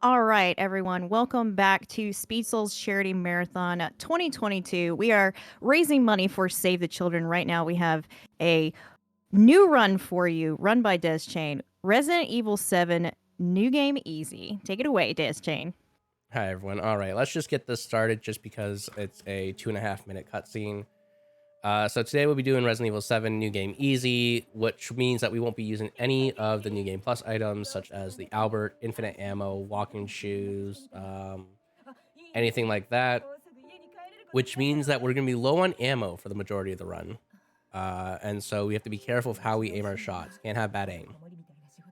All right, everyone. Welcome back to Speed Souls Charity Marathon 2022. We are raising money for Save the Children. Right now, we have a new run for you, run by Deschain. Resident Evil 7, new game easy. Take it away, Deschain. Hi, everyone. All right, let's just get this started just because it's a 2.5-minute cutscene. So today we'll be doing Resident Evil 7 New Game Easy, which means that we won't be using any of the New Game Plus items, such as the Albert, infinite ammo, walking shoes, anything like that, which means that we're going to be low on ammo for the majority of the run. And so we have to be careful of how we aim our shots. Can't have bad aim.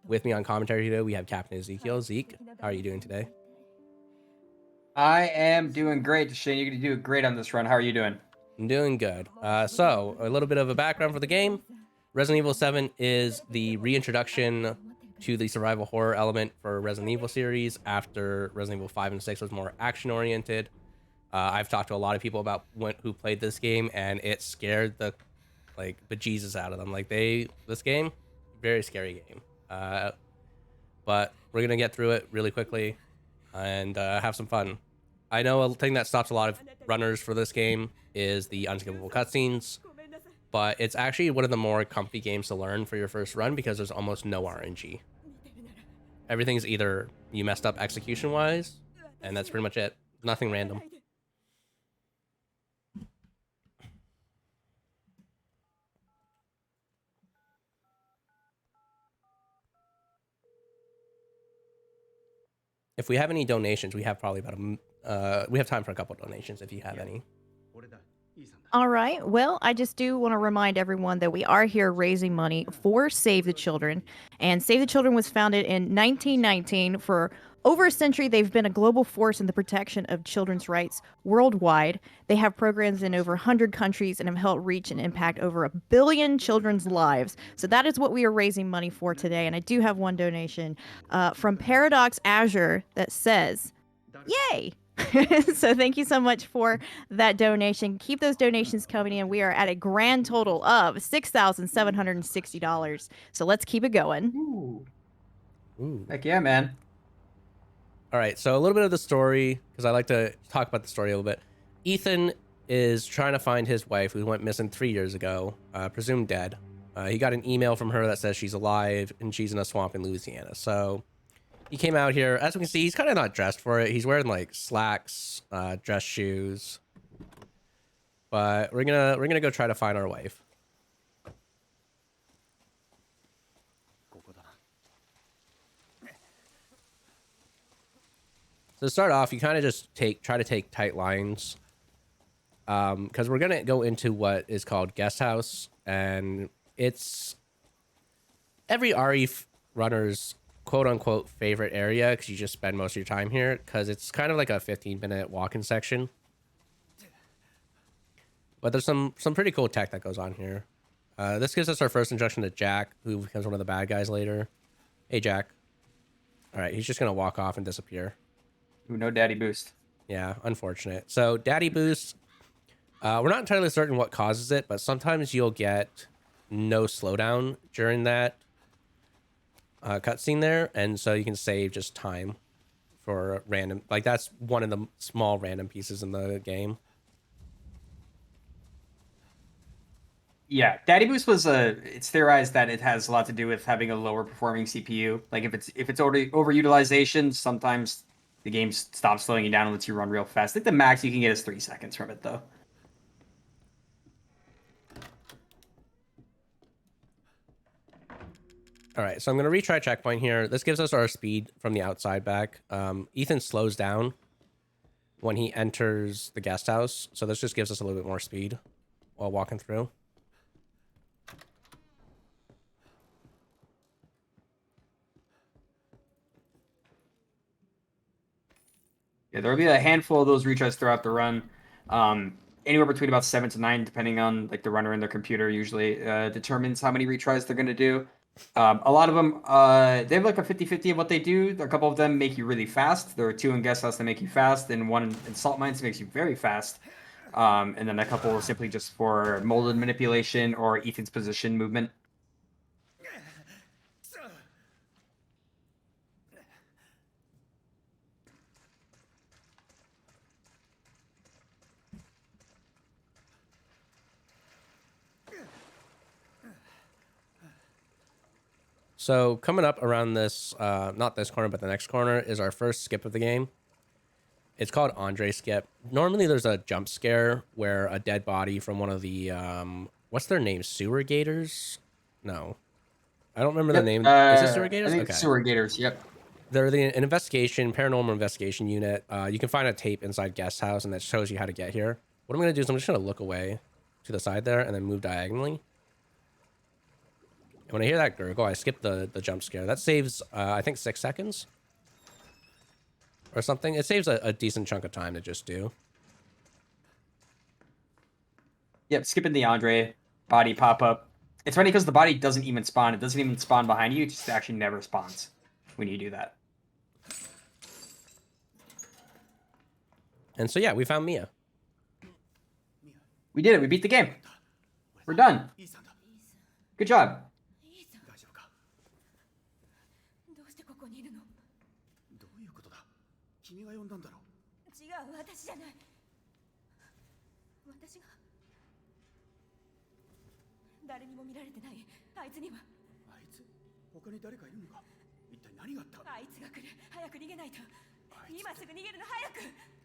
With me on commentary today, we have Captain Ezekiel. Zeke, how are you doing today? I am doing great, Shane. You're going to do great on this run. How are you doing? I'm doing good. So, a little bit of a background for the game. Resident Evil 7 is the reintroduction to the survival horror element for Resident Evil series after Resident Evil 5 and 6 was more action-oriented. I've talked to a lot of people about who played this game, and it scared the bejesus out of them. This game, very scary game. But we're going to get through it really quickly and have some fun. I know a thing that stops a lot of runners for this game is the unskippable cutscenes, but it's actually one of the more comfy games to learn for your first run because there's almost no RNG. Everything's either you messed up execution-wise, and that's pretty much it. Nothing random. If we have any donations, we have probably we have time for a couple donations if you have any. All right. Well, I just do want to remind everyone that we are here raising money for Save the Children. And Save the Children was founded in 1919. For over a century, they've been a global force in the protection of children's rights worldwide. They have programs in over 100 countries and have helped reach and impact over 1 billion children's lives. So that is what we are raising money for today. And I do have one donation from Paradox Azure that says, "Yay!" So thank you so much for that donation. Keep those donations coming in. We are at a grand total of $6,760. So let's keep it going. Ooh. Heck yeah, man. All right, so a little bit of the story, because I like to talk about the story a little bit. Ethan is trying to find his wife who went missing 3 years ago, presumed dead. He got an email from her that says she's alive and she's in a swamp in Louisiana. So he came out here. As we can see, he's kind of not dressed for it. He's wearing like slacks, dress shoes. But we're gonna go try to find our wife. So to start off, you kind of just try to take tight lines, because we're gonna go into what is called guest house, and it's every RE runner's quote-unquote favorite area because you just spend most of your time here because it's kind of like a 15-minute walk-in section. But there's some pretty cool tech that goes on here. This gives us our first introduction to Jack, who becomes one of the bad guys later. Hey, Jack. All right, he's just gonna walk off and disappear. Ooh, no daddy boost. Yeah, unfortunate. So daddy boost, we're not entirely certain what causes it, but sometimes you'll get no slowdown during that cutscene there, and so you can save just time for random, like that's one of the small random pieces in the game. Yeah, daddy boost was it's theorized that it has a lot to do with having a lower performing CPU. Like if it's already overutilization, sometimes the game stops slowing you down and lets you run real fast. I think the max you can get is 3 seconds from it though. All right, so I'm going to retry checkpoint here. This gives us our speed from the outside back. Ethan slows down when he enters the guest house, so this just gives us a little bit more speed while walking through. Yeah, there'll be a handful of those retries throughout the run. Anywhere between about 7 to 9, depending on like the runner and their computer, usually determines how many retries they're going to do. A lot of them, they have like a 50-50 of what they do. A couple of them make you really fast. There are 2 in guest house that make you fast, and 1 in salt mines makes you very fast. And then a couple simply just for molded manipulation or Ethan's position movement. So coming up around this, not this corner, but the next corner is our first skip of the game. It's called Andre Skip. Normally there's a jump scare where a dead body from one of the, what's their name? Sewer Gators? No. I don't remember the name. Is it Sewer I Gators? think Okay. sewer gators. Yep. They're an investigation, paranormal investigation unit. You can find a tape inside guest house, and that shows you how to get here. What I'm going to do is I'm just going to look away to the side there and then move diagonally. And when I hear that gurgle, I skip the jump scare. That saves, I think, 6 seconds. Or something. It saves a decent chunk of time to just do. Yep, skipping the Andre body pop up. It's funny because the body doesn't even spawn. It doesn't even spawn behind you. It just actually never spawns when you do that. And so yeah, we found Mia. We did it. We beat the game. We're done. Good job. どうしてここにいるの？どういうことだ？君が呼んだんだろう。違う、私じゃない。私が誰にも見られてない。あいつには。あいつ、他に誰かいるのか。一体何があった？あいつが来る。早く逃げないと。今すぐ逃げるの早く。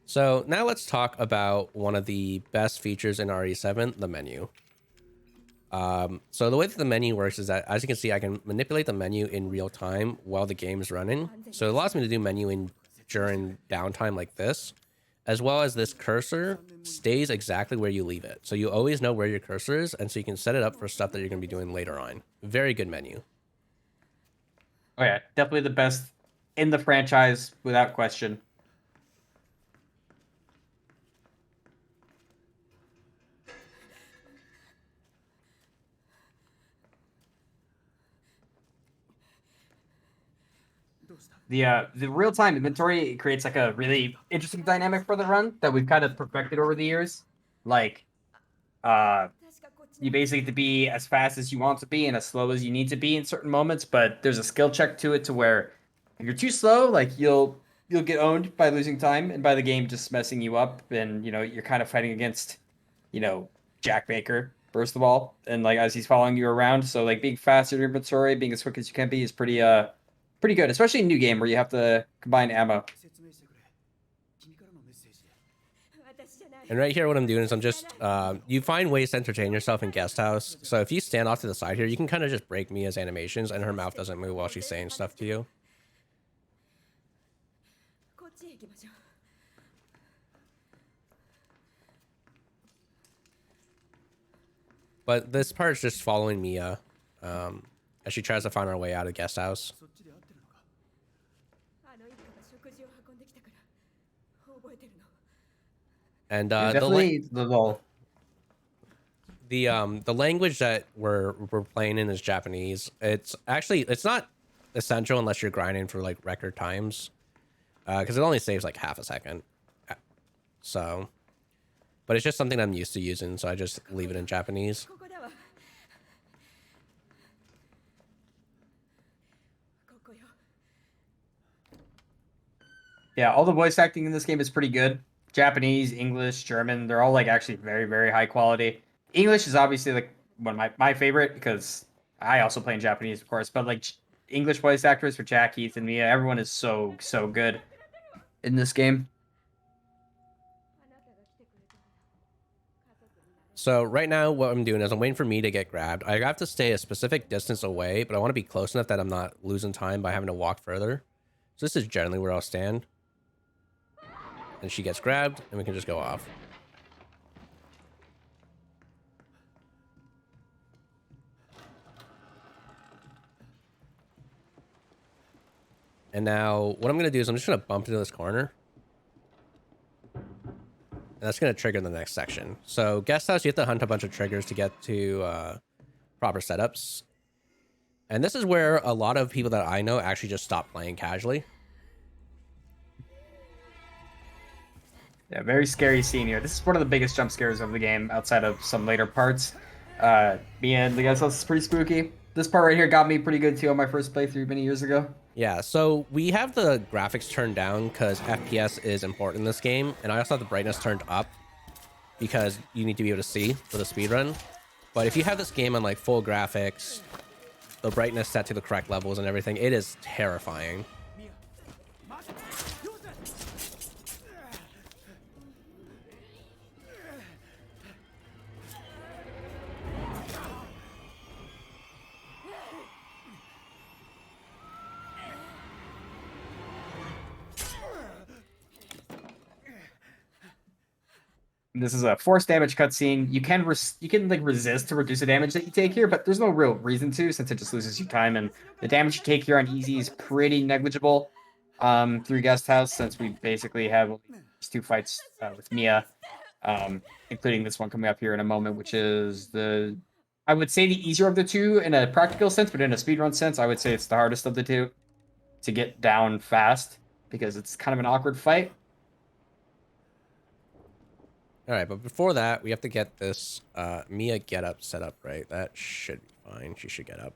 So now let's talk about one of the best features in RE7, the menu. So the way that the menu works is that, as you can see, I can manipulate the menu in real time while the game is running. So it allows me to do menuing during downtime like this, as well as this cursor stays exactly where you leave it. So you always know where your cursor is, and so you can set it up for stuff that you're going to be doing later on. Very good menu. Oh yeah, definitely the best in the franchise without question. The real-time inventory creates like a really interesting dynamic for the run that we've kind of perfected over the years. Like, you basically get to be as fast as you want to be and as slow as you need to be in certain moments, but there's a skill check to it to where if you're too slow, like you'll get owned by losing time and by the game just messing you up, and you're kind of fighting against, Jack Baker first of all, and like as he's following you around. So like being fast in your inventory, being as quick as you can be is pretty good, especially in new game where you have to combine ammo. 説明してくれ。君からのメッセージで。私じゃない。 And right here, what I'm doing is I'm just, you find ways to entertain yourself in guest house. So if you stand off to the side here, you can kind of just break Mia's animations and her mouth doesn't move while she's saying stuff to you. こっちへ行きましょう。 But this part is just following Mia as she tries to find her way out of guest house. そっちで合ってるのか。あの一家が食事を運んできたから覚えてるの。 And Definitely the language that we're playing in is Japanese. It's not essential unless you're grinding for like record times, because it only saves like half a second. So, but it's just something I'm used to using, so I just leave it in Japanese. ここだわ。ここよ。 Yeah, all the voice acting in this game is pretty good. Japanese, English, German, they're all like actually very, very high quality. English is obviously like one of my favorite because I also play in Japanese, of course, but like English voice actors for Jack, Heath, and Mia, everyone is so good in this game. あなたが来てくれたから家族になれる。 So right now, what I'm doing is I'm waiting for me to get grabbed. I have to stay a specific distance away, but I want to be close enough that I'm not losing time by having to walk further. So this is generally where I'll stand. And she gets grabbed, and we can just go off. And now, what I'm going to do is I'm just going to bump into this corner. And that's going to trigger the next section. So, guest house, you have to hunt a bunch of triggers to get to proper setups. And this is where a lot of people that I know actually just stop playing casually. Yeah, very scary scene here. This is one of the biggest jump scares of the game outside of some later parts. Mia and the guest house is pretty spooky. This part right here got me pretty good too on my first playthrough many years ago. Yeah, so we have the graphics turned down because FPS is important in this game, and I also have the brightness turned up because you need to be able to see for the speedrun. But if you have this game on like full graphics, the brightness set to the correct levels and everything, it is terrifying. This is a force damage cutscene. You can like resist to reduce the damage that you take here, but there's no real reason to, since it just loses you time, and the damage you take here on easy is pretty negligible through Guest House, since we basically have these 2 fights with Mia, including this one coming up here in a moment, which is I would say the easier of the 2 in a practical sense, but in a speedrun sense, I would say it's the hardest of the 2 to get down fast, because it's kind of an awkward fight. All right, but before that, we have to get this Mia get up set up, right? That should be fine. She should get up.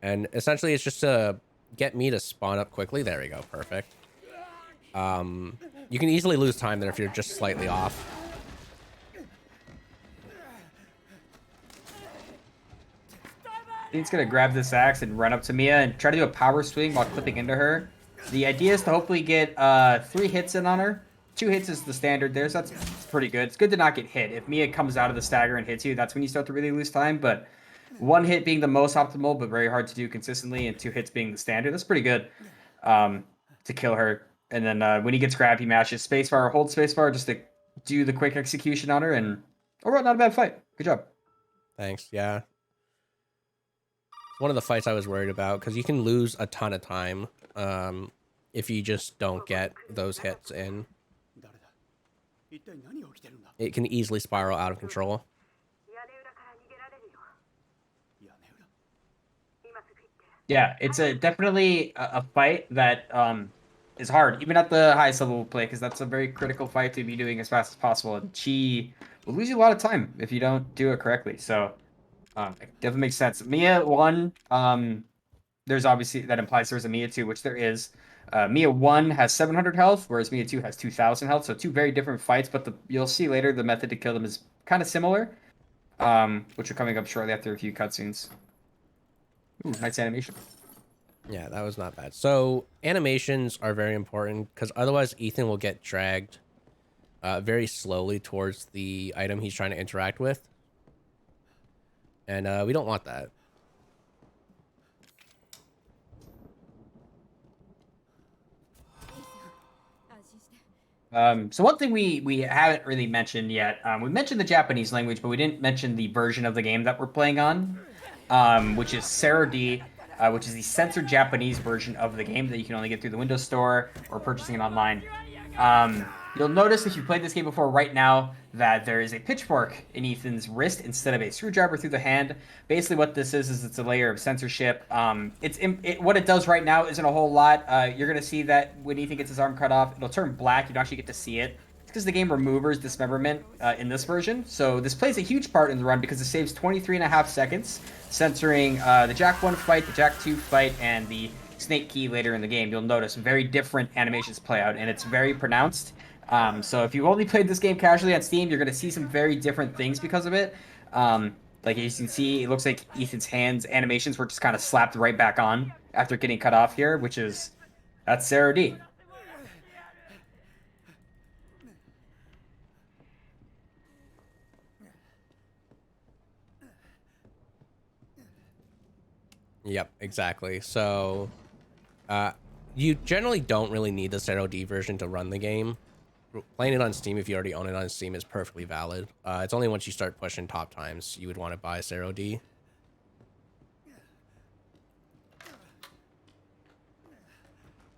And essentially, it's just to get me to spawn up quickly. There we go. Perfect. You can easily lose time there if you're just slightly off. He's going to grab this axe and run up to Mia and try to do a power swing while clipping into her. The idea is to hopefully get 3 hits in on her. 2 hits is the standard there, so that's pretty good. It's good to not get hit. If Mia comes out of the stagger and hits you, that's when you start to really lose time. But 1 hit being the most optimal, but very hard to do consistently, and 2 hits being the standard, that's pretty good to kill her. And then when he gets grabbed, he mashes spacebar or hold spacebar just to do the quick execution on her. And overall, not a bad fight. Good job. Thanks. Yeah. One of the fights I was worried about, because you can lose a ton of time if you just don't get those hits in. It can easily spiral out of control. Yeah, it's definitely a fight that is hard, even at the highest level of play, because that's a very critical fight to be doing as fast as possible. And she will lose you a lot of time if you don't do it correctly. So it definitely makes sense. Mia 1, there's obviously, that implies there's a Mia 2, which there is. Mia 1 has 700 health, whereas Mia 2 has 2,000 health. So 2 very different fights, but you'll see later the method to kill them is kind of similar, which are coming up shortly after a few cutscenes. Ooh, nice animation. Yeah, that was not bad. So animations are very important, because otherwise Ethan will get dragged very slowly towards the item he's trying to interact with. And we don't want that. So one thing we haven't really mentioned yet, we mentioned the Japanese language, but we didn't mention the version of the game that we're playing on, which is Sarah D, which is the censored Japanese version of the game that you can only get through the Windows Store or purchasing it online. You'll notice if you played this game before right now that there is a pitchfork in Ethan's wrist instead of a screwdriver through the hand. Basically what this is it's a layer of censorship. What it does right now isn't a whole lot. You're going to see that when Ethan gets his arm cut off, it'll turn black. You don't actually get to see it. It's because the game removes dismemberment in this version. So this plays a huge part in the run because it saves 23.5 seconds, censoring the Jack 1 fight, the Jack 2 fight, and the Snake Key later in the game. You'll notice very different animations play out, and it's very pronounced. So if you've only played this game casually on Steam, you're going to see some very different things because of it. Like as you can see, it looks like Ethan's hands animations were just kind of slapped right back on after getting cut off here, that's Sarah D. Yep, exactly. So you generally don't really need the Zero D version to run the game. Playing it on Steam, if you already own it on Steam, is perfectly valid. It's only once you start pushing top times you would want to buy Zero D.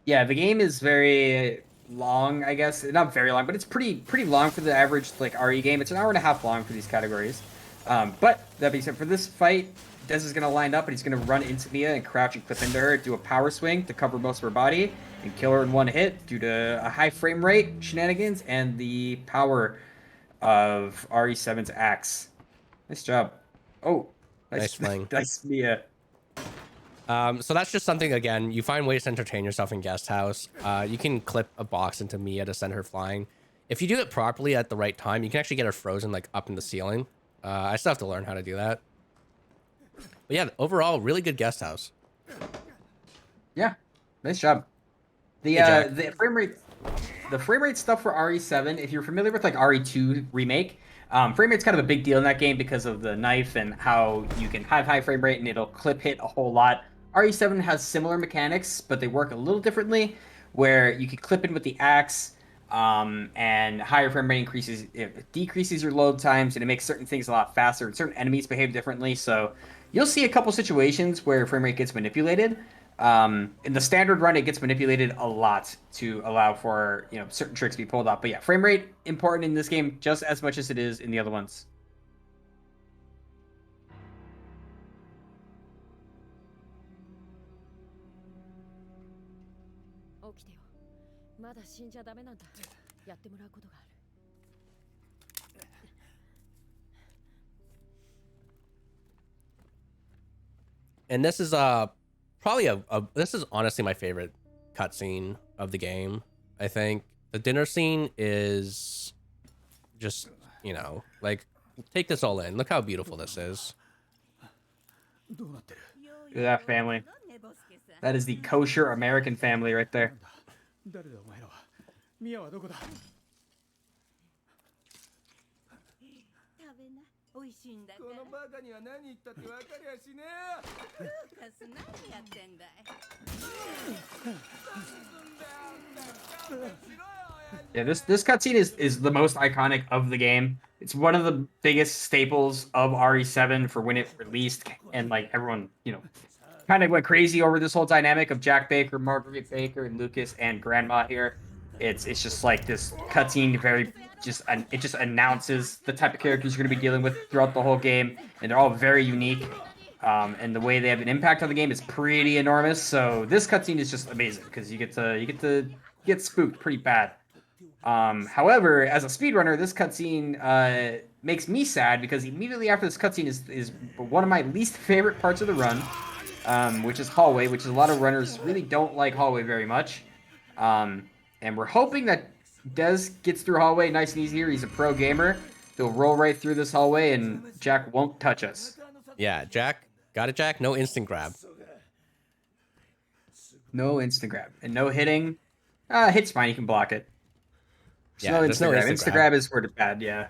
Yeah, the game is very long, I guess. Not very long, but it's pretty long for the average like RE game. It's an hour and a half long for these categories. But that being said, for this fight, Des is going to line up and he's going to run into Mia and crouch and clip into her, do a power swing to cover most of her body, and kill her in 1 hit due to a high frame rate, shenanigans, and the power of RE7's axe. Nice job. Oh, Nice fling. Nice Mia. So that's just something, again, you find ways to entertain yourself in Guest House. You can clip a box into Mia to send her flying. If you do it properly at the right time, you can actually get her frozen like up in the ceiling. I still have to learn how to do that. But yeah, overall, really good guest house. Yeah, nice job. The Hey, Jack. the frame rate stuff for RE7. If you're familiar with like RE2 remake, frame rate's kind of a big deal in that game because of the knife and how you can have high frame rate and it'll clip hit a whole lot. RE7 has similar mechanics, but they work a little differently, where you can clip in with the axe. And higher frame rate it decreases your load times, and it makes certain things a lot faster. And certain enemies behave differently, so you'll see a couple situations where frame rate gets manipulated. In the standard run, it gets manipulated a lot to allow for certain tricks to be pulled off. But yeah, frame rate important in this game just as much as it is in the other ones. And this is probably this is honestly my favorite cutscene of the game. I think the dinner scene is just, like, take this all in. Look how beautiful this is. Look at that family. That is the kosher American family right there. Yeah, this cutscene is the most iconic of the game. It's one of the biggest staples of RE7 for when it released, and like everyone, kind of went crazy over this whole dynamic of Jack Baker, Margaret Baker, and Lucas and Grandma here. It's just like this cutscene, it just announces the type of characters you're going to be dealing with throughout the whole game, and they're all very unique. And the way they have an impact on the game is pretty enormous. So this cutscene is just amazing because you get to get spooked pretty bad. However, as a speedrunner, this cutscene makes me sad because immediately after this cutscene is one of my least favorite parts of the run, which is hallway, which is a lot of runners really don't like hallway very much. And we're hoping that Des gets through hallway nice and easy here. He's a pro gamer. He'll roll right through this hallway and Jack won't touch us. Yeah, Jack. Got it, Jack? No instant grab. No instant grab. And no hitting. Hit's fine. You can block it. Yeah, there's no instant Instant grab is where it's bad, yeah.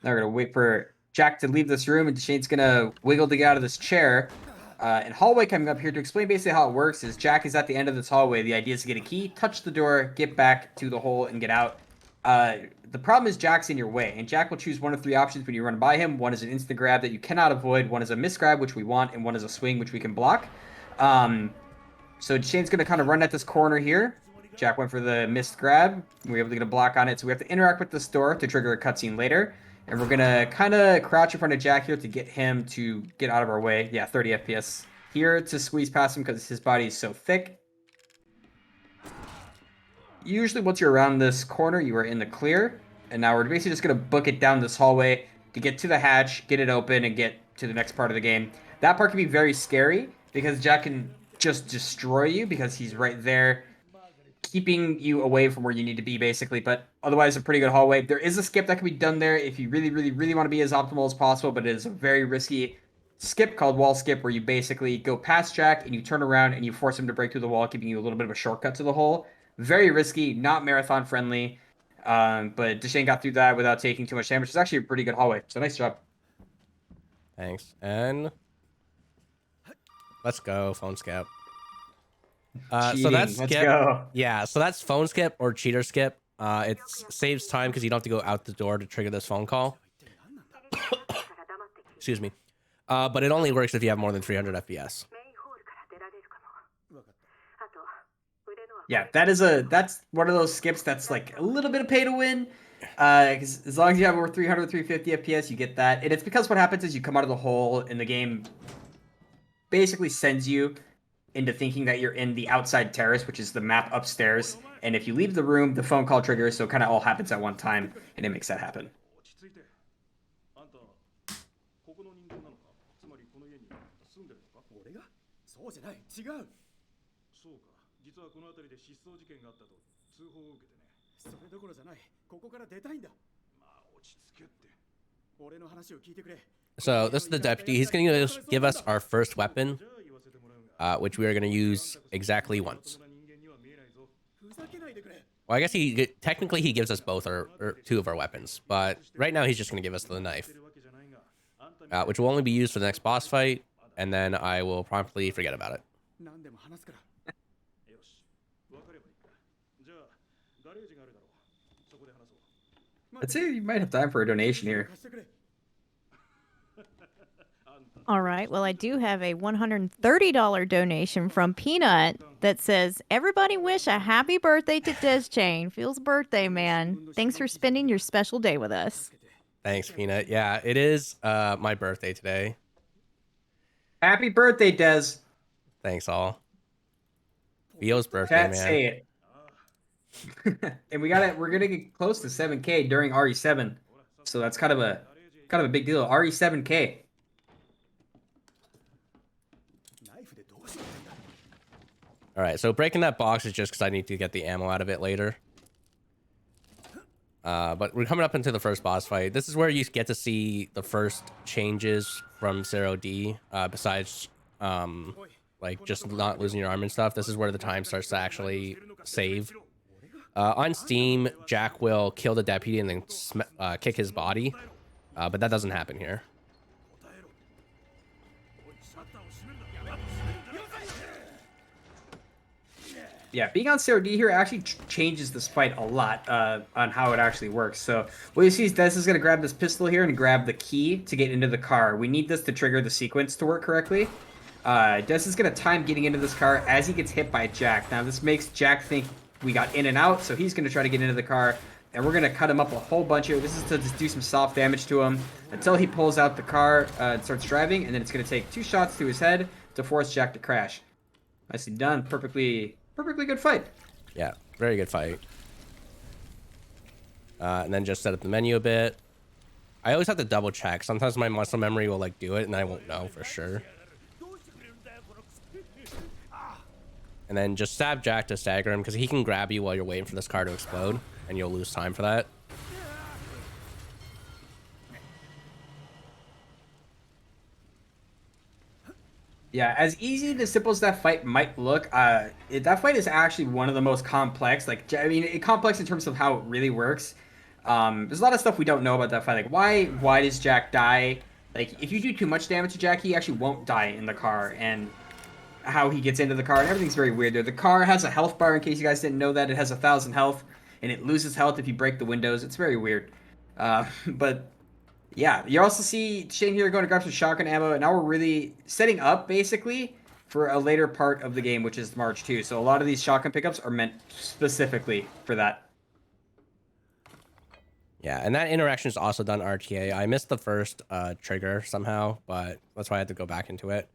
Now we're going to wait for Jack to leave this room, and Deschain's going to wiggle to get out of this chair. And hallway coming up here to explain basically how it works is Jack is at the end of this hallway. The idea is to get a key, touch the door, get back to the hole, and get out. The problem is Jack's in your way, and Jack will choose one of three options when you run by him. One is an instant grab that you cannot avoid, one is a misgrab, which we want, and one is a swing, which we can block. So Deschain's going to kind of run at this corner here. Jack went for the missed grab. We were able to get a block on it, so we have to interact with this door to trigger a cutscene later. And we're going to kind of crouch in front of Jack here to get him to get out of our way. Yeah, 30 FPS here to squeeze past him because his body is so thick. Usually once you're around this corner, you are in the clear. And now we're basically just going to book it down this hallway to get to the hatch, get it open, and get to the next part of the game. That part can be very scary because Jack can just destroy you because he's right there, keeping you away from where you need to be, basically. But otherwise, a pretty good hallway. There is a skip that can be done there if you really, really, really want to be as optimal as possible, but it is a very risky skip called wall skip, where you basically go past Jack and you turn around and you force him to break through the wall, giving you a little bit of a shortcut to the hole. Very risky, not marathon friendly. But Deschain got through that without taking too much damage. It's actually a pretty good hallway, so nice job. Thanks. And let's go, phone skip. So that's Let's skip. go. Yeah, so that's phone skip or cheater skip. It saves time because you don't have to go out the door to trigger this phone call. Excuse me. But it only works if you have more than 300 FPS. Yeah, that's one of those skips that's like a little bit of pay to win. Because as long as you have over 300, 350 FPS, you get that. And it's because what happens is you come out of the hole and the game basically sends you into thinking that you're in the outside terrace, which is the map upstairs. And if you leave the room, the phone call triggers, so it kind of all happens at one time, and it makes that happen. それどころじゃない。ここから出たいんだ。まあ落ち着けって。俺の話を聞いてくれ。 So this is the deputy. He's going to give us our first weapon, which we are going to use exactly once. ふざけないでくれ。 Well, I guess technically he gives us both or two of our weapons, but right now he's just going to give us the knife, which will only be used for the next boss fight, and then I will promptly forget about it. 何でも話すから。よし、わかればいいか。じゃあガレージがあるだろう。そこで話そう。 I'd say you might have time for a donation here. 貸してくれ。 All right. Well, I do have a $130 donation from Peanut that says, "Everybody wish a happy birthday to Deschain. Feels birthday, man. Thanks for spending your special day with us." Thanks, Peanut. Yeah, it is my birthday today. Happy birthday, Des. Thanks, all. Vio's birthday, Chat man. say it. And we're gonna get close to 7K during RE7. So that's kind of a big deal. RE7K. ナイフでどうしようってんだ。 All right, so breaking that box is just because I need to get the ammo out of it later. But we're coming up into the first boss fight. This is where you get to see the first changes from 0D, besides like just not losing your arm and stuff. This is where the time starts to actually save. On Steam, Jack will kill the deputy and then kick his body, but that doesn't happen here. Yeah, being on COD here actually changes this fight a lot on how it actually works. So what you see is Des is going to grab this pistol here and grab the key to get into the car. We need this to trigger the sequence to work correctly. Des is going to time getting into this car as he gets hit by Jack. Now this makes Jack think we got in and out, so he's going to try to get into the car. And we're going to cut him up a whole bunch here. This is to just do some soft damage to him until he pulls out the car and starts driving. And then it's going to take 2 shots to his head to force Jack to crash. Nicely done. Perfectly good fight. Yeah, very good fight. And then just set up the menu a bit. I always have to double check. Sometimes my muscle memory will like do it and I won't know for sure. And then just stab Jack to stagger him because he can grab you while you're waiting for this car to explode and you'll lose time for that. Yeah, as easy and as simple as that fight might look, that fight is actually one of the most complex. Like, I mean, complex in terms of how it really works. There's a lot of stuff we don't know about that fight. Like, why does Jack die? Like, if you do too much damage to Jack, he actually won't die in the car. And how he gets into the car and everything's very weird there. The car has a health bar, in case you guys didn't know that. It has 1,000 health, and it loses health if you break the windows. It's very weird. But yeah, you also see Shane here going to grab some shotgun ammo, and now we're really setting up, basically, for a later part of the game, which is March 2. So a lot of these shotgun pickups are meant specifically for that. Yeah, and that interaction is also done RTA. I missed the first trigger somehow, but that's why I had to go back into it.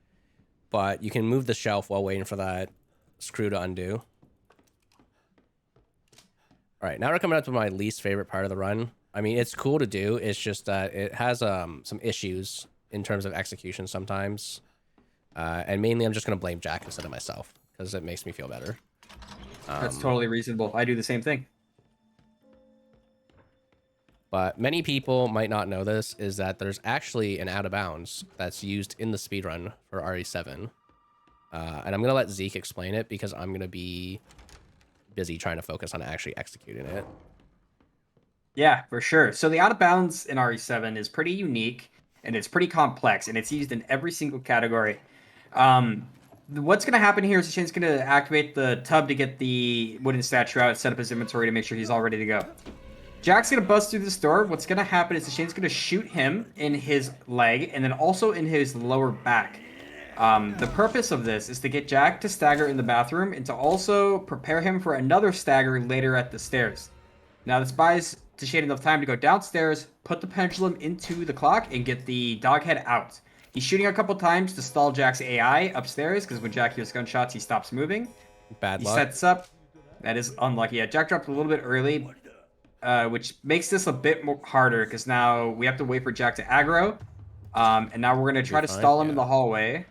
But you can move the shelf while waiting for that screw to undo. All right, now we're coming up to my least favorite part of the run. I mean, it's cool to do. It's just that it has some issues in terms of execution sometimes. And mainly I'm just going to blame Jack instead of myself because it makes me feel better. That's totally reasonable. I do the same thing. But many people might not know this, is that there's actually an out of bounds that's used in the speedrun for RE7. And I'm going to let Zeke explain it because I'm going to be busy trying to focus on actually executing it. Yeah, for sure. So the out of bounds in RE7 is pretty unique and it's pretty complex and it's used in every single category. What's going to happen here is Shane's going to activate the tub to get the wooden statue out, set up his inventory to make sure he's all ready to go. Jack's going to bust through this door. What's going to happen is Shane's going to shoot him in his leg and then also in his lower back. The purpose of this is to get Jack to stagger in the bathroom and to also prepare him for another stagger later at the stairs. Now this buys Shane enough time to go downstairs, put the pendulum into the clock, and get the dog head out. He's shooting a couple times to stall Jack's AI upstairs because when Jack hears gunshots, he stops moving. Bad luck. He sets up. That is unlucky. Yeah, Jack dropped a little bit early. Which makes this a bit more harder because now we have to wait for Jack to aggro. And now we're going to try to stall him in the hallway.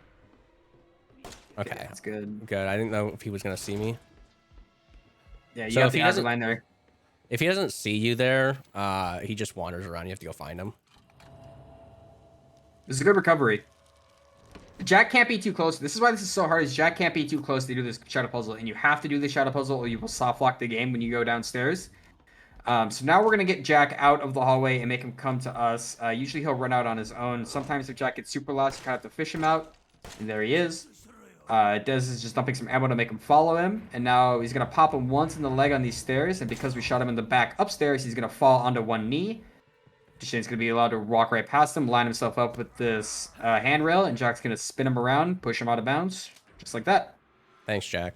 Okay. That's good. Good. I didn't know if he was going to see me. Yeah, you So got if the he aggro doesn't- line there. If he doesn't see you there, he just wanders around. You have to go find him. This is a good recovery. Jack can't be too close. This is why this is so hard. Is Jack can't be too close to do this shadow puzzle, and you have to do the shadow puzzle, or you will soft lock the game when you go downstairs. So now we're gonna get Jack out of the hallway and make him come to us. Usually he'll run out on his own. Sometimes if Jack gets super lost, you kind of have to fish him out. And there he is. It does is just dumping some ammo to make him follow him. And now he's gonna pop him once in the leg on these stairs. And because we shot him in the back upstairs, he's gonna fall onto one knee. Deschain's gonna be allowed to walk right past him, line himself up with this handrail, and Jack's gonna spin him around, push him out of bounds, just like that. Thanks, Jack.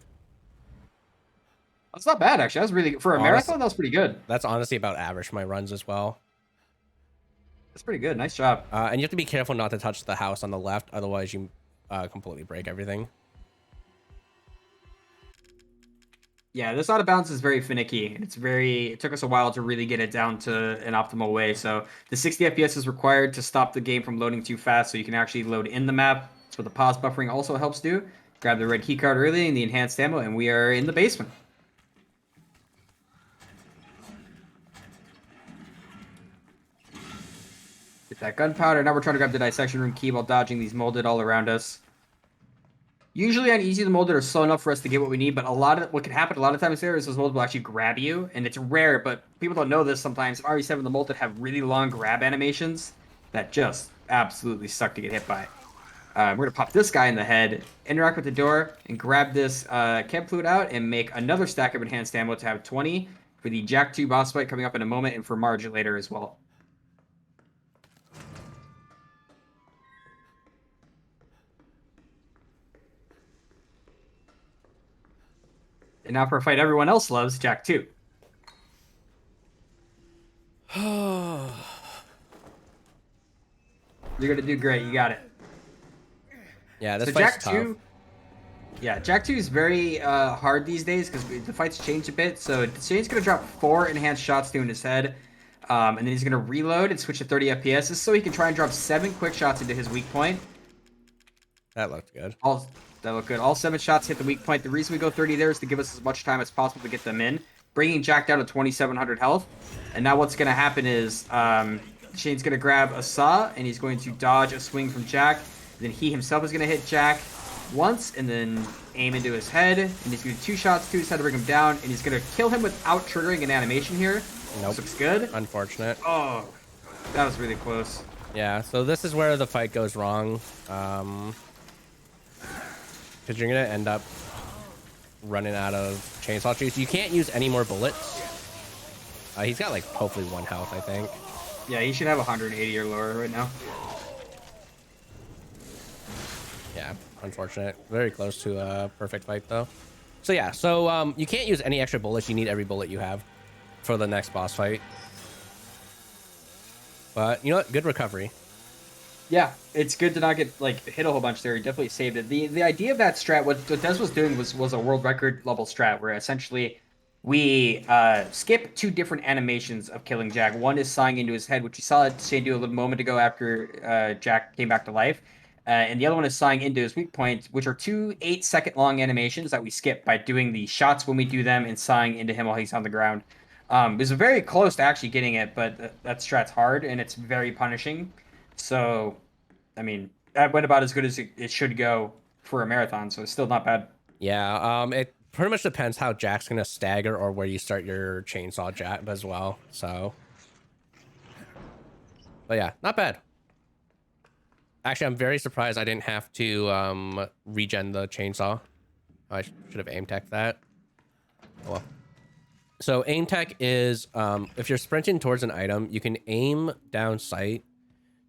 That's not bad, actually. That was really good. For a marathon, that was pretty good. That's honestly about average for my runs as well. That's pretty good. Nice job. And you have to be careful not to touch the house on the left, otherwise you completely break everything. Yeah, this out of bounds is very finicky. It took us a while to really get it down to an optimal way. So the 60 FPS is required to stop the game from loading too fast, so you can actually load in the map. That's what the pause buffering also helps do. Grab the red keycard early and the enhanced ammo, and we are in the basement. Get that gunpowder. Now we're trying to grab the dissection room key while dodging these molded all around us. Usually on easy, the molded are slow enough for us to get what we need, but what can happen a lot of times there is those molded will actually grab you, and it's rare, but people don't know this sometimes. In RE7, the molded have really long grab animations that just absolutely suck to get hit by. We're going to pop this guy in the head, interact with the door, and grab this chem fluid out and make another stack of enhanced ammo to have 20 for the Jack 2 boss fight coming up in a moment, and for Marge later as well. And now for a fight everyone else loves, Jack 2. You're going to do great. You got it. Yeah, this So fight's Jack tough. 2, yeah, Jack 2 is very hard these days because the fight's changed a bit. So Shane's going to drop 4 enhanced shots to in his head. And then he's going to reload and switch to 30 FPS. This is so he can try and drop 7 quick shots into his weak point. That looked good. That looked good. All 7 shots hit the weak point. The reason we go 30 there is to give us as much time as possible to get them in, bringing Jack down to 2,700 health. And now what's going to happen is Shane's going to grab a saw, and he's going to dodge a swing from Jack. Then he himself is going to hit Jack once, and then aim into his head. And he's going to do 2 shots to his head to bring him down, and he's going to kill him without triggering an animation here. Nope. This looks good. Unfortunate. Oh, that was really close. Yeah, so this is where the fight goes wrong. Because you're going to end up running out of chainsaw juice. You can't use any more bullets. He's got, like, hopefully 1 health, I think. Yeah, he should have 180 or lower right now. Yeah, unfortunate. Very close to a perfect fight, though. So, yeah, so you can't use any extra bullets. You need every bullet you have for the next boss fight. But, you know what? Good recovery. Yeah, it's good to not get hit a whole bunch there. He definitely saved it. The idea of that strat, what Des was doing was a world record level strat where essentially we skip 2 different animations of killing Jack. One is sawing into his head, which you saw Shane do a little moment ago after Jack came back to life. And the other one is sawing into his weak point, which are 2 8-second long animations that we skip by doing the shots when we do them and sawing into him while he's on the ground. It was very close to actually getting it, but that strat's hard and it's very punishing. So, I mean, that went about as good as it should go for a marathon, so it's still not bad. Yeah, it pretty much depends how Jack's going to stagger or where you start your chainsaw jab as well, so. But yeah, not bad. Actually, I'm very surprised I didn't have to regen the chainsaw. I should have aim tech that. Oh well. So aim tech is if you're sprinting towards an item, you can aim down sight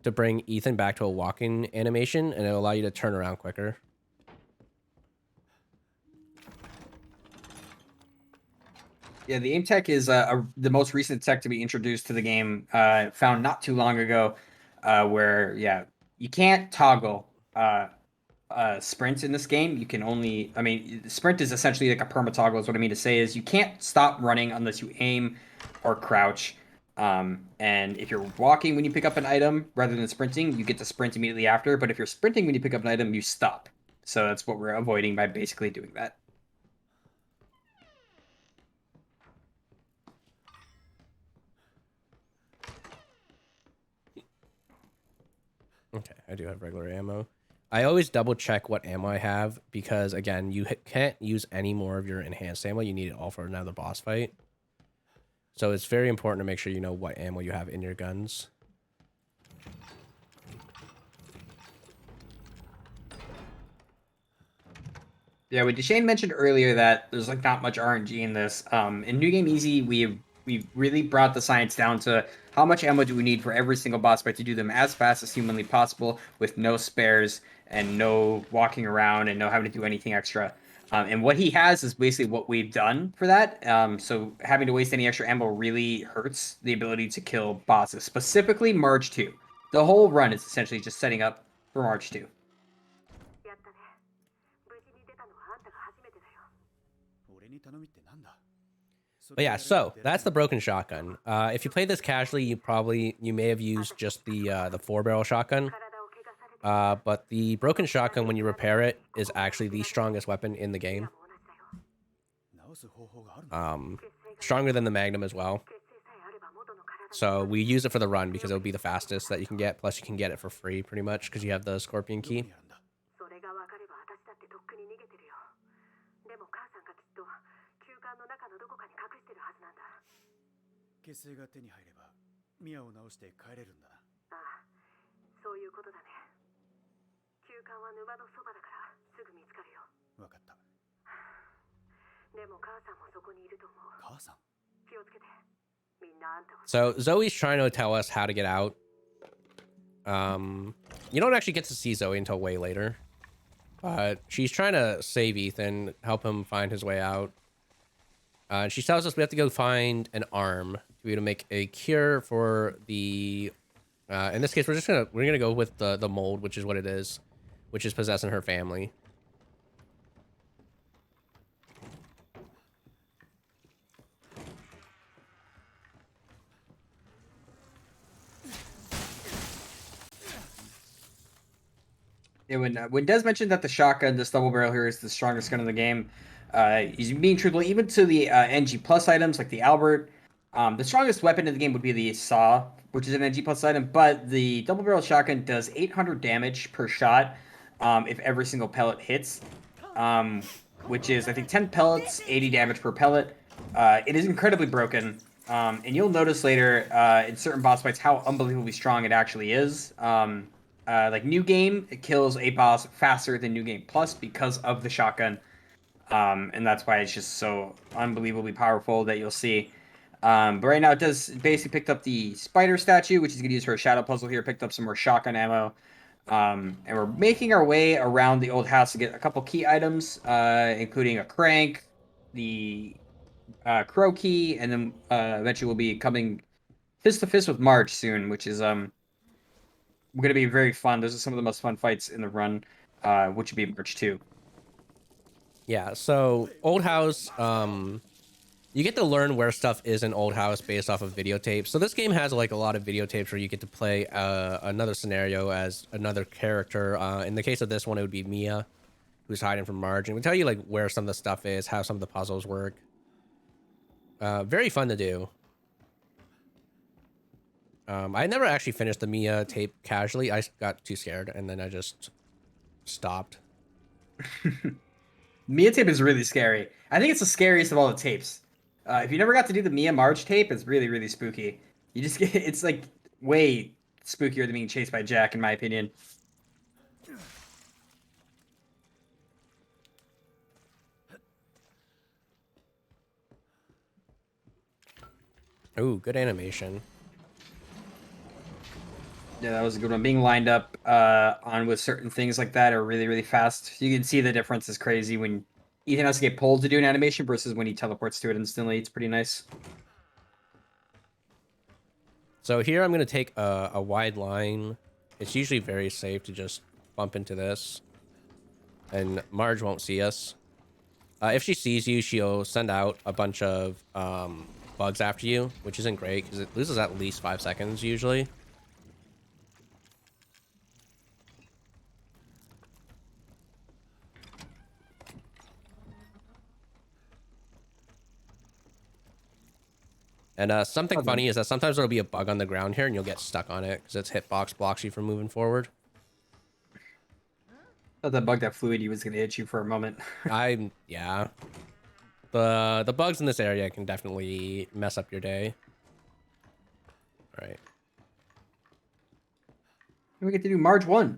to bring Ethan back to a walking animation, and it'll allow you to turn around quicker. Yeah, the aim tech is the most recent tech to be introduced to the game, found not too long ago, where, yeah, you can't toggle sprints in this game. You can only, I mean, sprint is essentially like a perma-toggle is what I mean to say is you can't stop running unless you aim or crouch. And if you're walking when you pick up an item rather than sprinting, you get to sprint immediately after. But if you're sprinting when you pick up an item, you stop. So that's what we're avoiding by basically doing that. Okay, I do have regular ammo. I always double check what ammo I have because, again, you can't use any more of your enhanced ammo. You need it all for another boss fight. So it's very important to make sure you know what ammo you have in your guns. Yeah, what Deschain mentioned earlier that there's like not much RNG in this. In New Game Easy, we've really brought the science down to how much ammo do we need for every single boss fight to do them as fast as humanly possible with no spares and no walking around and no having to do anything extra. And what he has is basically what we've done for that. So having to waste any extra ammo really hurts the ability to kill bosses, specifically March 2. The whole run is essentially just setting up for March 2. やったね。無事に出たのはあんたが初めてだよ。俺に頼みってなんだ？ But yeah, so that's the broken shotgun. If you play this casually, you may have used just the 4-barrel shotgun. 体を怪我されて But the broken shotgun, when you repair it, is actually the strongest weapon in the game. 直す方法があるの？ Stronger than the Magnum as well. 血清さえあれば元の体に So we use it for the run because it'll be the fastest that you can get. Plus, you can get it for free pretty much because you have the Scorpion どこに key. あるんだ？ それが分かれば私だってとっくに逃げてるよ。でも母さんがきっと休館の中のどこかに隠してるはずなんだ。血清が手に入ればミアを直して帰れるんだな。ああ、そういうことだね。休館は沼のそばだからすぐ見つかるよ。わかった。でも母さんもそこにいると思う。母さん。気をつけて。みんなあんたを。 So Zoe's trying to tell us how to get out. You don't actually get to see Zoe until way later. But she's trying to save Ethan, help him find his way out. She tells us we have to go find an arm to be able to make a cure for the. In this case, we're gonna go with the mold, which is what it is, which is possessing her family. Yeah, when Des mentioned that the shotgun, this double barrel here, is the strongest gun in the game, he's being truthful. Even to the NG plus items like the Albert, the strongest weapon in the game would be the Saw, which is an NG plus item. But the double barrel shotgun does 800 damage per shot if every single pellet hits, which is I think 10 pellets, 80 damage per pellet. It is incredibly broken. And you'll notice later in certain boss fights how unbelievably strong it actually is. Like New Game, it kills a boss faster than New Game Plus because of the shotgun. And that's why it's just so unbelievably powerful that you'll see. But right now it does basically picked up the spider statue, which is going to use for a shadow puzzle here, picked up some more shotgun ammo. And we're making our way around the old house to get a couple key items, including a crank, the crow key, and then eventually we'll be coming fist to fist with March soon, which is going to be very fun. Those are some of the most fun fights in the run, which would be March 2. Yeah, so Old House, you get to learn where stuff is in Old House based off of videotapes. So this game has like a lot of videotapes where you get to play another scenario as another character. In the case of this one, it would be Mia, who's hiding from Marge. And we tell you like where some of the stuff is, how some of the puzzles work. Very fun to do. I never actually finished the Mia tape casually. I got too scared, and then I just stopped. Mia tape is really scary. I think it's the scariest of all the tapes. If you never got to do the Mia Marge tape, it's really, really spooky. You just get, it's like way spookier than being chased by Jack, in my opinion. Ooh, good animation. Yeah, that was a good one. Being lined up on with certain things like that are really, really fast. You can see the difference is crazy when Ethan has to get pulled to do an animation versus when he teleports to it instantly. It's pretty nice. So here I'm going to take a wide line. It's usually very safe to just bump into this. And Marge won't see us. If she sees you, she'll send out a bunch of bugs after you, which isn't great because it loses at least 5 seconds usually. And something funny is that sometimes there'll be a bug on the ground here and you'll get stuck on it because its hitbox blocks you from moving forward. Thought that bug that flew at you was gonna hit you for a moment. Yeah. The bugs in this area can definitely mess up your day. All right. We get to do March 1.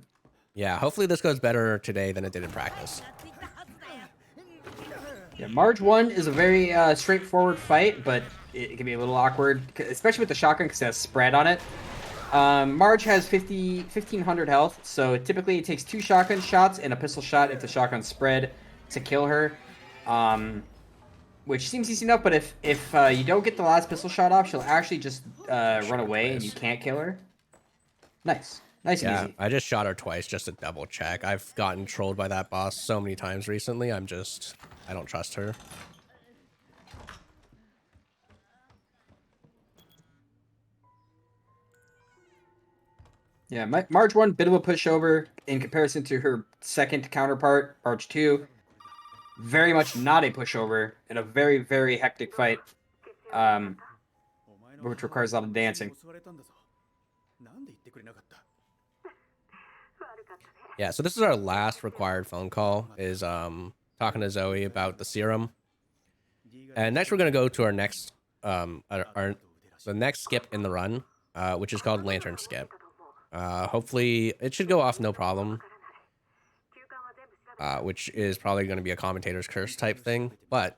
Yeah, hopefully this goes better today than it did in practice. Yeah, March 1 is a very straightforward fight, but it can be a little awkward, especially with the shotgun because it has spread on it. Marge has 1,500 health, so typically it takes 2 shotgun shots and a pistol shot if the shotgun's spread to kill her. Which seems easy enough, but if you don't get the last pistol shot off, she'll actually just run away and you can't kill her. Nice. Nice and easy. I just shot her twice just to double check. I've gotten trolled by that boss so many times recently. I don't trust her. Yeah, March 1, bit of a pushover in comparison to her second counterpart, March 2. Very much not a pushover in a very, very hectic fight, which requires a lot of dancing. Yeah, so this is our last required phone call, is talking to Zoe about the serum. And next we're going to go to our next, the next skip in the run, which is called Lantern Skip. Hopefully it should go off no problem, which is probably going to be a commentator's curse type thing. But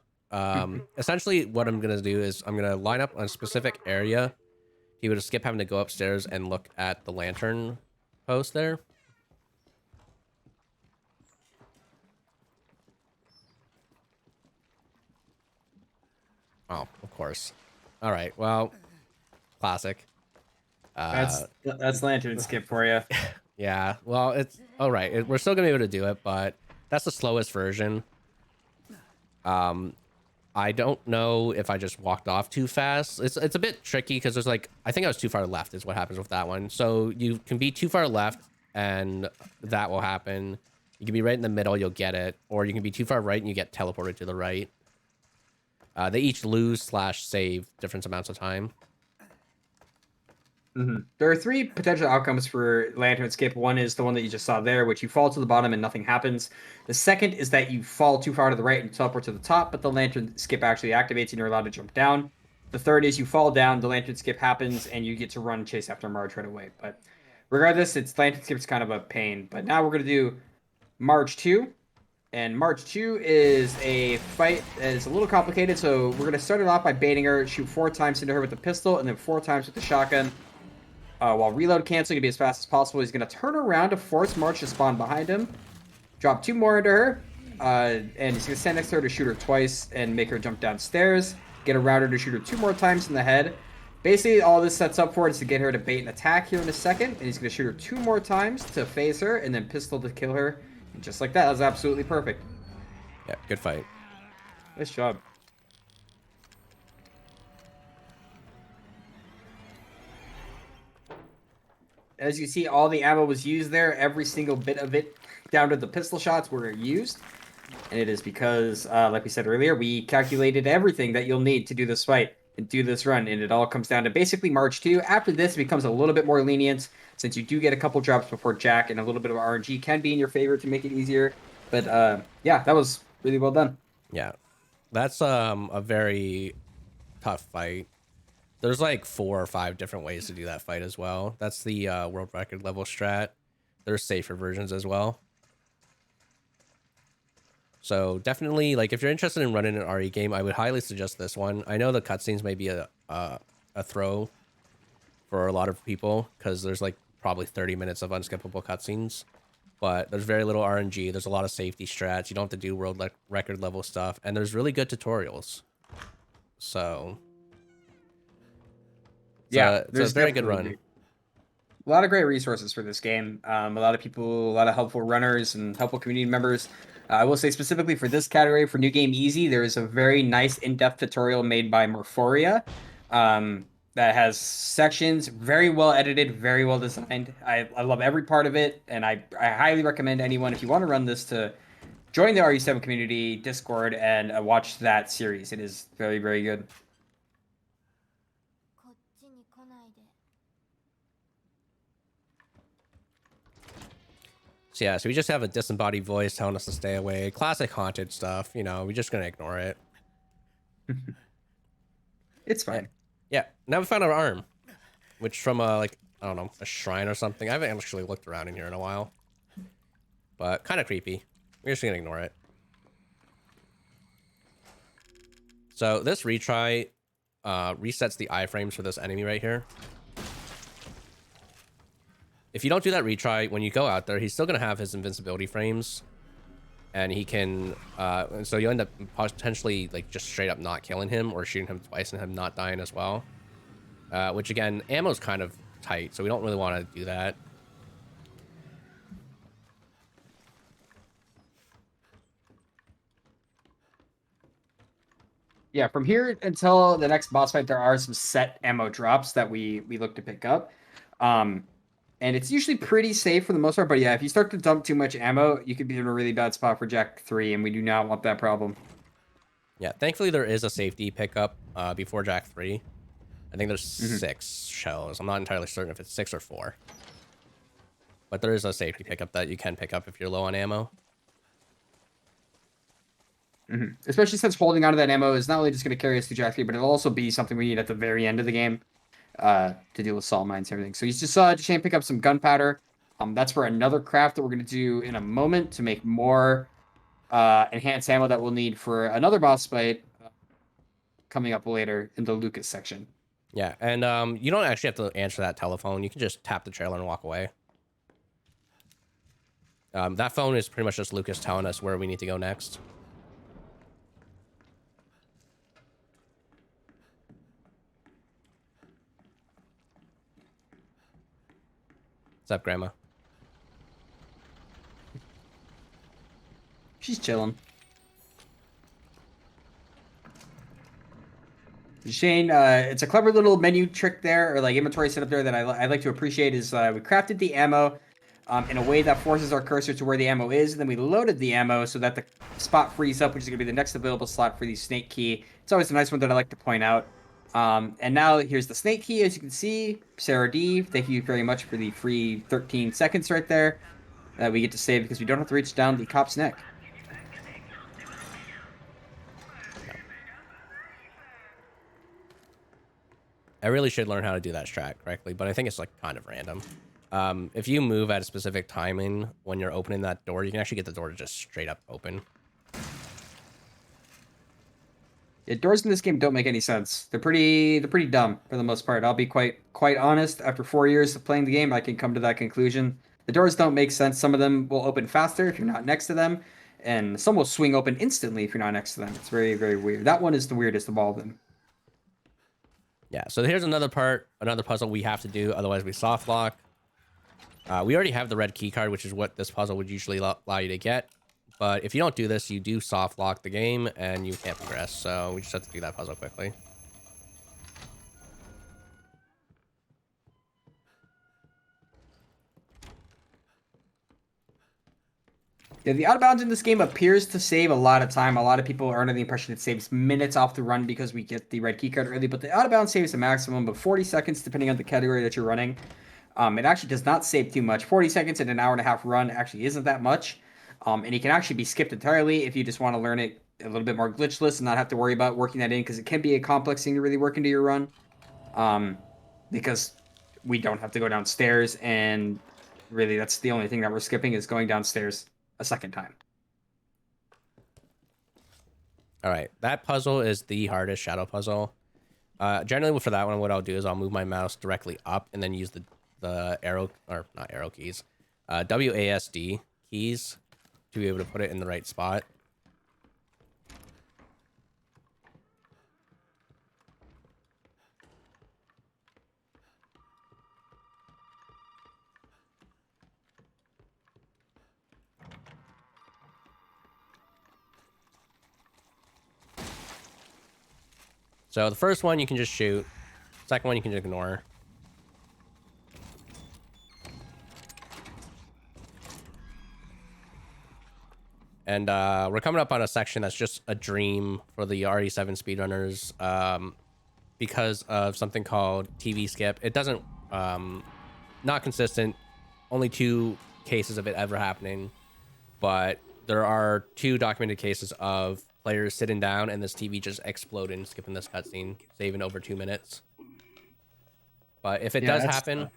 essentially what I'm going to do is I'm going to line up on a specific area. He would skip having to go upstairs and look at the lantern post there. Oh, of course. All right. Well, classic. That's Lantern Skip for you. Yeah. Well, it's all right. We're still gonna be able to do it, but that's the slowest version. I don't know if I just walked off too fast. It's a bit tricky because there's like, I think I was too far left is what happens with that one. So you can be too far left and that will happen. You can be right in the middle, you'll get it, or you can be too far right and you get teleported to the right. They each lose/save different amounts of time. There are 3 potential outcomes for Lantern Skip. One is the one that you just saw there, which you fall to the bottom and nothing happens. The second is that you fall too far to the right and teleport to the top, but the Lantern Skip actually activates and you're allowed to jump down. The third is you fall down, the Lantern Skip happens, and you get to run chase after Marge right away. But regardless, Lantern Skip's kind of a pain. But now we're going to do March 2. And March 2 is a fight that is a little complicated, so we're going to start it off by baiting her, shoot 4 times into her with the pistol, and then 4 times with the shotgun. While reload canceling to be as fast as possible, he's going to turn around to force March to spawn behind him, drop 2 more into her, and he's going to stand next to her to shoot her twice and make her jump downstairs, get around her to shoot her 2 more times in the head. Basically, all this sets up for is to get her to bait and attack here in a second, and he's going to shoot her 2 more times to phase her, and then pistol to kill her. And just like that, that was absolutely perfect. Yeah, good fight. Nice job. As you see, all the ammo was used there. Every single bit of it, down to the pistol shots, were used. And it is because, like we said earlier, we calculated everything that you'll need to do this fight and do this run. And it all comes down to basically March 2. After this, it becomes a little bit more lenient, since you do get a couple drops before Jack, and a little bit of RNG can be in your favor to make it easier. But yeah, that was really well done. Yeah, that's a very tough fight. There's like 4 or 5 different ways to do that fight as well. That's the world record level strat. There's safer versions as well. So definitely, like, if you're interested in running an RE game, I would highly suggest this one. I know the cutscenes may be a throw for a lot of people because there's like probably 30 minutes of unskippable cutscenes, but there's very little RNG. There's a lot of safety strats. You don't have to do world record level stuff, and there's really good tutorials. So yeah, it's a very good run. A lot of great resources for this game. A lot of people, a lot of helpful runners and helpful community members. I will say specifically for this category, for New Game Easy, there is a very nice in-depth tutorial made by Morphoria that has sections, very well edited, very well designed. I love every part of it, and I highly recommend anyone, if you want to run this, to join the RE7 community Discord and watch that series. It is very, very good. So yeah, so we just have a disembodied voice telling us to stay away. Classic haunted stuff, you know, we're just gonna ignore it. It's fine. Yeah, now we found our arm, which from a, like, I don't know, a shrine or something. I haven't actually looked around in here in a while. But kind of creepy. We're just gonna ignore it. So this retry resets the iframes for this enemy right here. If you don't do that retry, when you go out there, he's still gonna have his invincibility frames. And he can, and so you end up potentially like just straight up not killing him or shooting him twice and him not dying as well. Which again, ammo's kind of tight, so we don't really want to do that. Yeah, from here until the next boss fight, there are some set ammo drops that we look to pick up. And it's usually pretty safe for the most part, but yeah, if you start to dump too much ammo, you could be in a really bad spot for Jack 3, and we do not want that problem. Yeah, thankfully there is a safety pickup before Jack 3. I think there's 6 shells. I'm not entirely certain if it's 6 or 4. But there is a safety pickup that you can pick up if you're low on ammo. Especially since holding onto that ammo is not only just going to carry us to Jack 3, but it'll also be something we need at the very end of the game to deal with salt mines and everything. So you just saw Deschain pick up some gunpowder. That's for another craft that we're going to do in a moment to make more enhanced ammo that we'll need for another boss fight coming up later in the Lucas section. Yeah, and you don't actually have to answer that telephone. You can just tap the trailer and walk away. That phone is pretty much just Lucas telling us where we need to go next. What's up, Grandma? She's chilling. Shane, it's a clever little menu trick there, or like inventory setup there that I like to appreciate is we crafted the ammo in a way that forces our cursor to where the ammo is, and then we loaded the ammo so that the spot frees up, which is going to be the next available slot for the snake key. It's always a nice one that I like to point out. And now here's the snake key, as you can see. Sarah D, thank you very much for the free 13 seconds right there that we get to save because we don't have to reach down the cop's neck. I really should learn how to do that strat correctly, but I think it's like kind of random. If you move at a specific timing when you're opening that door, you can actually get the door to just straight up open. Yeah, doors in this game don't make any sense. They're pretty dumb for the most part. I'll be quite honest. After 4 years of playing the game, I can come to that conclusion. The doors don't make sense. Some of them will open faster if you're not next to them, and some will swing open instantly if you're not next to them. It's very, very weird. That one is the weirdest of all of them. Yeah, so here's another puzzle we have to do, otherwise we soft lock. We already have the red key card, which is what this puzzle would usually allow you to get. But if you don't do this, you do soft lock the game and you can't progress. So we just have to do that puzzle quickly. Yeah, the out of bounds in this game appears to save a lot of time. A lot of people are under the impression it saves minutes off the run because we get the red key card early, but the out of bounds saves a maximum of 40 seconds depending on the category that you're running. It actually does not save too much. 40 seconds in an hour and a half run actually isn't that much. And it can actually be skipped entirely if you just want to learn it a little bit more glitchless and not have to worry about working that in, because it can be a complex thing to really work into your run. Because we don't have to go downstairs, and really that's the only thing that we're skipping is going downstairs a second time. All right, that puzzle is the hardest shadow puzzle. Generally for that one, what I'll do is I'll move my mouse directly up and then use the arrow, or not arrow keys, WASD keys to be able to put it in the right spot. So the first one you can just shoot. Second one you can just ignore. And we're coming up on a section that's just a dream for the RE7 speedrunners because of something called TV skip. It doesn't, not consistent, only 2 cases of it ever happening, but there are 2 documented cases of players sitting down and this TV just exploding, skipping this cutscene, saving over 2 minutes. But if it does happen,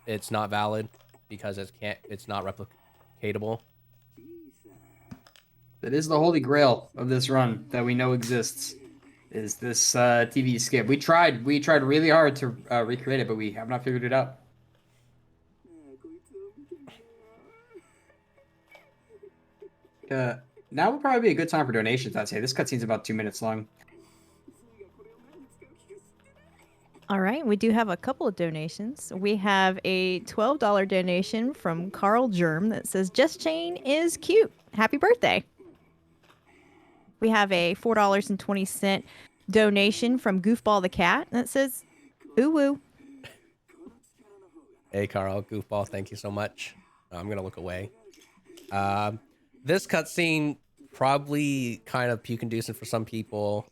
it's not valid because it's not replicatable. That is the holy grail of this run that we know exists. Is this TV skip? We tried really hard to recreate it, but we have not figured it out. Now would probably be a good time for donations, I'd say. This cutscene's about 2 minutes long. All right, we do have a couple of donations. We have a $12 donation from Carl Germ that says, Just Chain is cute. Happy birthday. We have a $4.20 donation from Goofball the Cat that says, ooh woo. Hey, Carl, Goofball, thank you so much. I'm going to look away. This cutscene probably kind of puke-inducing for some people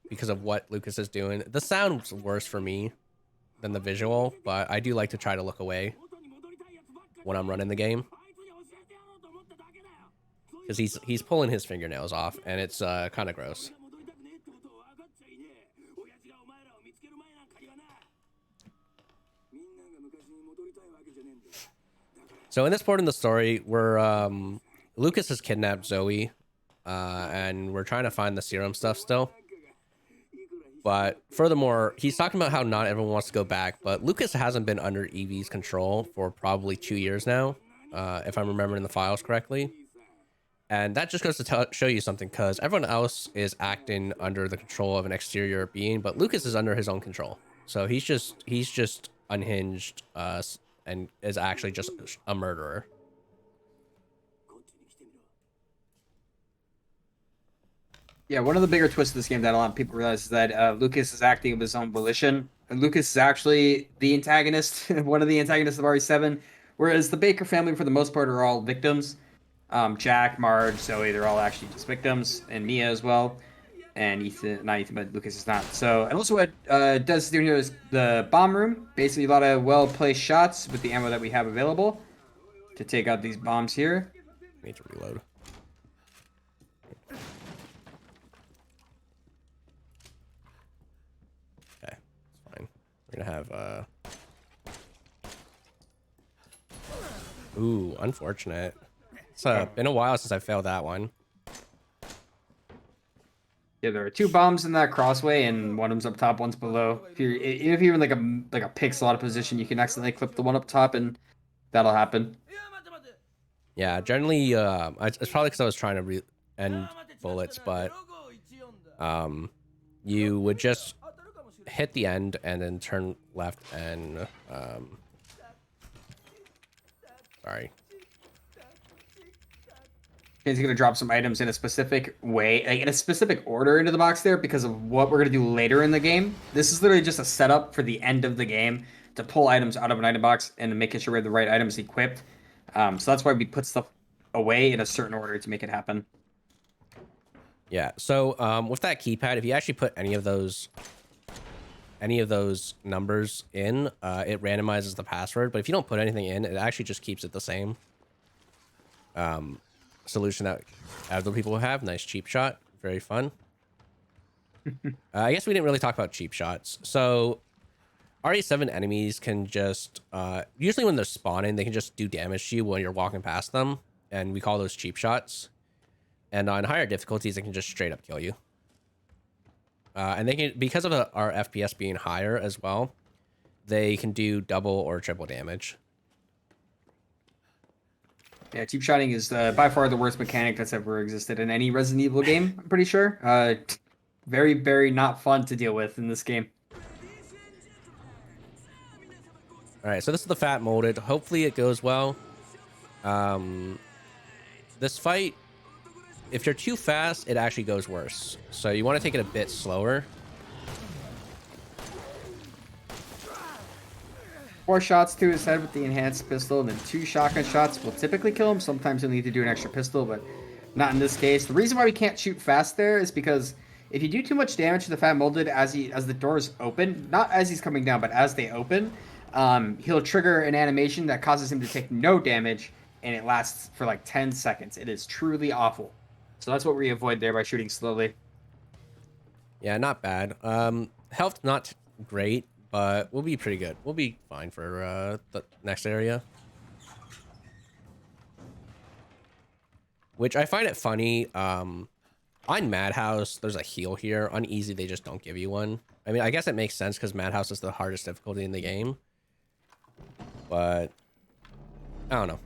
because of what Lucas is doing. The sound's worse for me than the visual, but I do like to try to look away when I'm running the game. Because he's pulling his fingernails off, and it's kind of gross. So in this part in the story, we're Lucas has kidnapped Zoe, and we're trying to find the serum stuff still. But furthermore, he's talking about how not everyone wants to go back, but Lucas hasn't been under Evie's control for probably 2 years now, if I'm remembering the files correctly. And that just goes to show you something, because everyone else is acting under the control of an exterior being, but Lucas is under his own control. So he's just unhinged and is actually just a murderer. Yeah, one of the bigger twists of this game that a lot of people realize is that Lucas is acting of his own volition. And Lucas is actually the antagonist, one of the antagonists of RE7, whereas the Baker family, for the most part, are all victims. Jack, Marge, Zoe, they're all actually just victims, and Mia as well. And Ethan, not Ethan, but Lucas is not. So, and also what does do here is the bomb room. Basically, a lot of well-placed shots with the ammo that we have available to take out these bombs here. Need to reload. Okay, it's fine. We're gonna have Ooh, unfortunate. It's been a while since I failed that one. Yeah, there are 2 bombs in that crossway, and one of them's up top, one's below. If you're in like a pixel out of position, you can accidentally clip the one up top, and that'll happen. Yeah, generally, it's probably because I was trying to end bullets, but you would just hit the end and then turn left and sorry. He's going to drop some items in a specific way, like in a specific order into the box there because of what we're going to do later in the game. This is literally just a setup for the end of the game to pull items out of an item box and making sure we have the right items equipped. So that's why we put stuff away in a certain order to make it happen. Yeah, so with that keypad, if you actually put any of those numbers in, it randomizes the password. But if you don't put anything in, it actually just keeps it the same. Solution that other people have. Nice cheap shot. Very fun. I guess we didn't really talk about cheap shots. So RE7 enemies can just usually when they're spawning, they can just do damage to you when you're walking past them, and we call those cheap shots. And on higher difficulties, they can just straight up kill you. And they can, because of our FPS being higher as well, they can do double or triple damage. Yeah, cheap shotting is by far the worst mechanic that's ever existed in any Resident Evil game, I'm pretty sure. Very, very not fun to deal with in this game. All right, so this is the fat molded. Hopefully it goes well. This fight, if you're too fast, it actually goes worse. So you want to take it a bit slower. 4 shots to his head with the enhanced pistol, and then 2 shotgun shots will typically kill him. Sometimes you'll need to do an extra pistol, but not in this case. The reason why we can't shoot fast there is because if you do too much damage to the fat molded as the doors open, not as he's coming down, but as they open, he'll trigger an animation that causes him to take no damage, and it lasts for like 10 seconds. It is truly awful. So that's what we avoid there by shooting slowly. Yeah, not bad. Health not great, but we'll be pretty good. We'll be fine for the next area. Which I find it funny. On Madhouse, there's a heal here. On Easy, they just don't give you one. I mean, I guess it makes sense because Madhouse is the hardest difficulty in the game. But I don't know.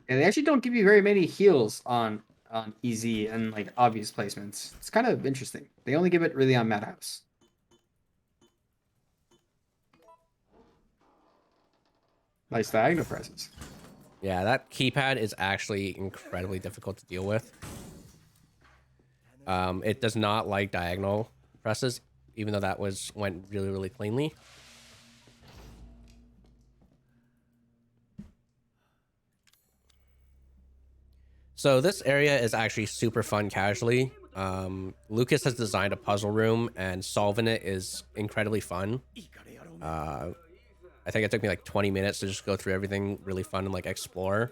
And they actually don't give you very many heals on easy and like obvious placements. It's kind of interesting. They only give it really on Madhouse. Nice diagonal presses. Yeah, that keypad is actually incredibly difficult to deal with. It does not like diagonal presses, even though that went really, really cleanly. So this area is actually super fun casually. Lucas has designed a puzzle room, and solving it is incredibly fun. I think it took me like 20 minutes to just go through everything really fun and like explore.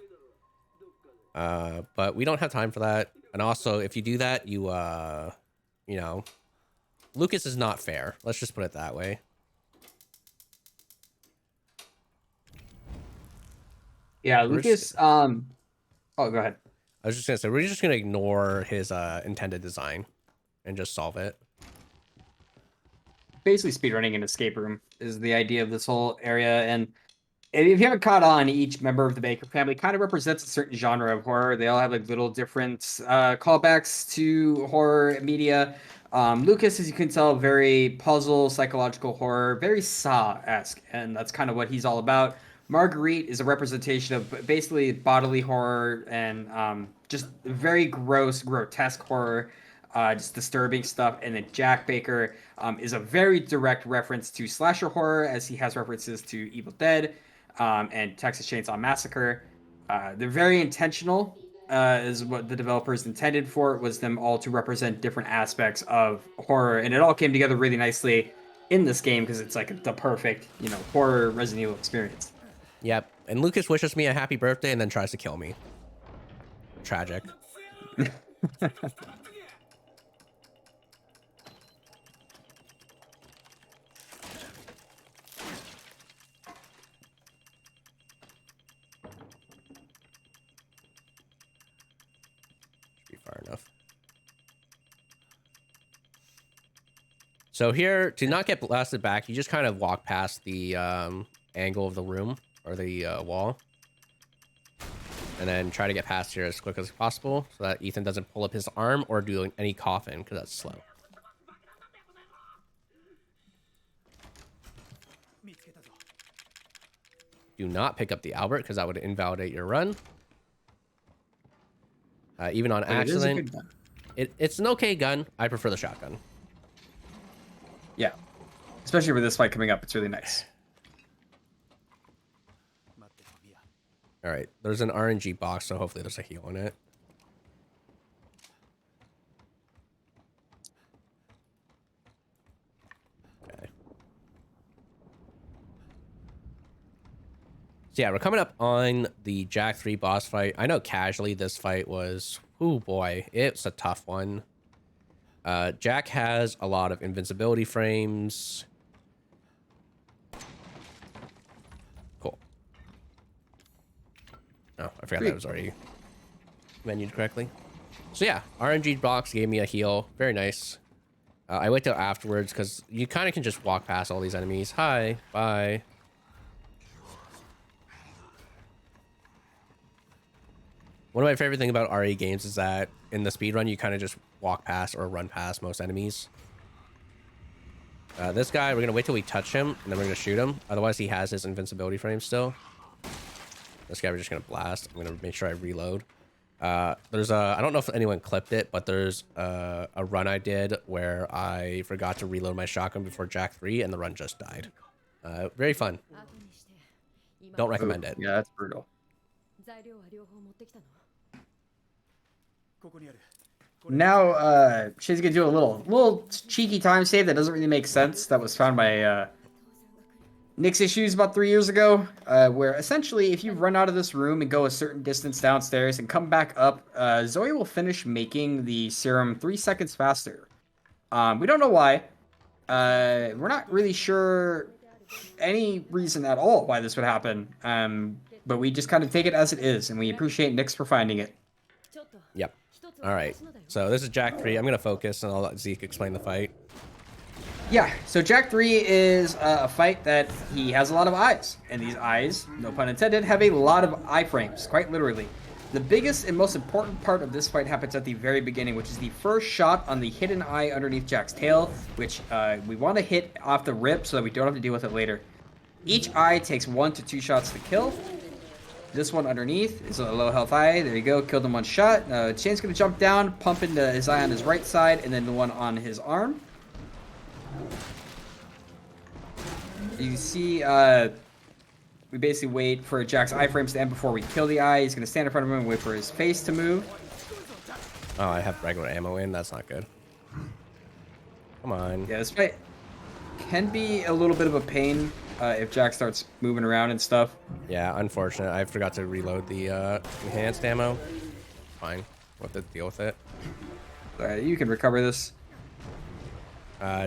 But we don't have time for that. And also, if you do that, you know, Lucas is not fair. Let's just put it that way. Yeah, Lucas. Oh, go ahead. I was just gonna say we're just gonna ignore his intended design and just solve it. Basically, speedrunning an escape room is the idea of this whole area. And if you haven't caught on, each member of the Baker family kind of represents a certain genre of horror. They all have like little different callbacks to horror media. Lucas, as you can tell, very puzzle, psychological horror, very Saw-esque, and that's kind of what he's all about. Marguerite is a representation of basically bodily horror and just very gross, grotesque horror, just disturbing stuff. And then Jack Baker is a very direct reference to slasher horror, as he has references to Evil Dead and Texas Chainsaw Massacre. They're very intentional, is what the developers intended for it, was them all to represent different aspects of horror, and it all came together really nicely in this game because it's like the perfect, you know, horror Resident Evil experience. Yep. And Lucas wishes me a happy birthday and then tries to kill me. Tragic. Should be far enough. So here, to not get blasted back, you just kind of walk past the angle of the room or the wall. And then try to get past here as quick as possible so that Ethan doesn't pull up his arm or do any coffin, because that's slow. Do not pick up the Albert, because that would invalidate your run. Even on accident. It's an okay gun. I prefer the shotgun. Yeah. Especially with this fight coming up, it's really nice. All right, there's an RNG box, so hopefully there's a heal in it. Okay. So yeah, we're coming up on the Jack 3 boss fight. I know casually this fight was, oh boy, it's a tough one. Jack has a lot of invincibility frames. Oh, I forgot that was already menued correctly. So yeah, RNG box gave me a heal. Very nice. I wait till afterwards because you kind of can just walk past all these enemies. Hi, bye. One of my favorite things about RE games is that in the speedrun, you kind of just walk past or run past most enemies. This guy, we're going to wait till we touch him, and then we're going to shoot him. Otherwise, he has his invincibility frame still. This guy we're just going to blast. I'm going to make sure I reload. There's a, I don't know if anyone clipped it, but there's a run I did where I forgot to reload my shotgun before Jack 3, and the run just died. Very fun. Don't recommend it. Yeah, that's brutal. Now she's gonna do a little cheeky time save that doesn't really make sense. That was found by Nick's issues about 3 years ago, where essentially if you run out of this room and go a certain distance downstairs and come back up, Zoe will finish making the serum 3 seconds faster. We don't know why. We're not really sure any reason at all why this would happen. But we just kind of take it as it is, and we appreciate Nick's for finding it. Yep. All right. So this is Jack 3. I'm gonna focus, and I'll let Zeke explain the fight. Yeah, so Jack 3 is a fight that he has a lot of eyes. And these eyes, no pun intended, have a lot of iframes, quite literally. The biggest and most important part of this fight happens at the very beginning, which is the first shot on the hidden eye underneath Jack's tail, which we want to hit off the rip so that we don't have to deal with it later. Each eye takes 1 to 2 shots to kill. This one underneath is a low health eye. There you go, killed him 1 shot. Shane's going to jump down, pump into his eye on his right side, and then the one on his arm. You see, we basically wait for Jack's iframes to end before we kill the eye. He's going to stand in front of him and wait for his face to move. Oh, I have regular ammo in. That's not good. Come on. Yeah, this fight can be a little bit of a pain if Jack starts moving around and stuff. Yeah, unfortunate. I forgot to reload the enhanced ammo. Fine. We'll have to deal with it. You can recover this.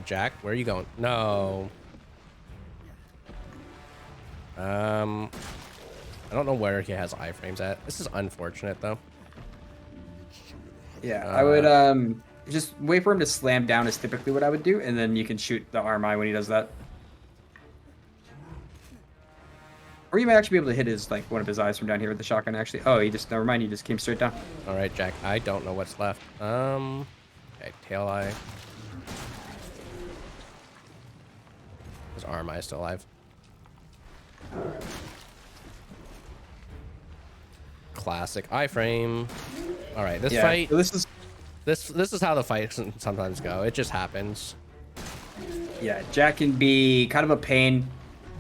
Jack, where are you going? No. I don't know where he has iframes at. This is unfortunate, though. Yeah, I would just wait for him to slam down is typically what I would do, and then you can shoot the arm eye when he does that. Or you might actually be able to hit his one of his eyes from down here with the shotgun. Actually, oh, never mind. He just came straight down. All right, Jack. I don't know what's left. Okay, tail eye. His arm eye is still alive. Classic iframe. All right, this fight. So this is how the fights sometimes go. It just happens. Yeah, Jack can be kind of a pain.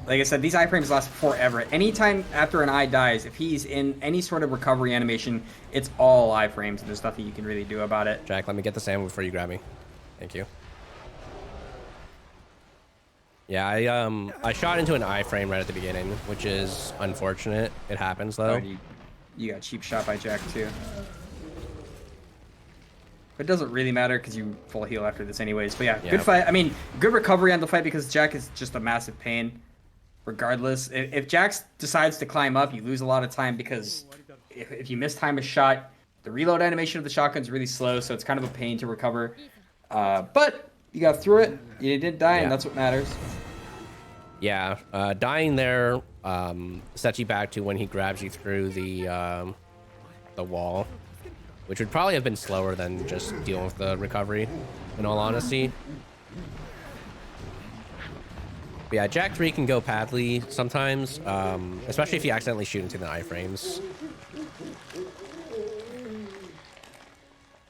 Like I said, these iframes last forever. Anytime after an eye dies, if he's in any sort of recovery animation, it's all iframes, and there's nothing you can really do about it. Jack, let me get this ammo before you grab me. Thank you. Yeah, I shot into an iframe right at the beginning, which is unfortunate. It happens though. Oh, you got cheap shot by Jack too. But it doesn't really matter because you full heal after this anyways. But yeah, good fight. I mean, good recovery on the fight because Jack is just a massive pain. Regardless, if Jack decides to climb up, you lose a lot of time because if you mistime a shot, the reload animation of the shotgun is really slow, so it's kind of a pain to recover. But you got through it. You didn't die, and that's what matters. Yeah, dying there sets you back to when he grabs you through the wall, which would probably have been slower than just dealing with the recovery, in all honesty. But yeah, Jack 3 can go badly sometimes, especially if you accidentally shoot into the iframes.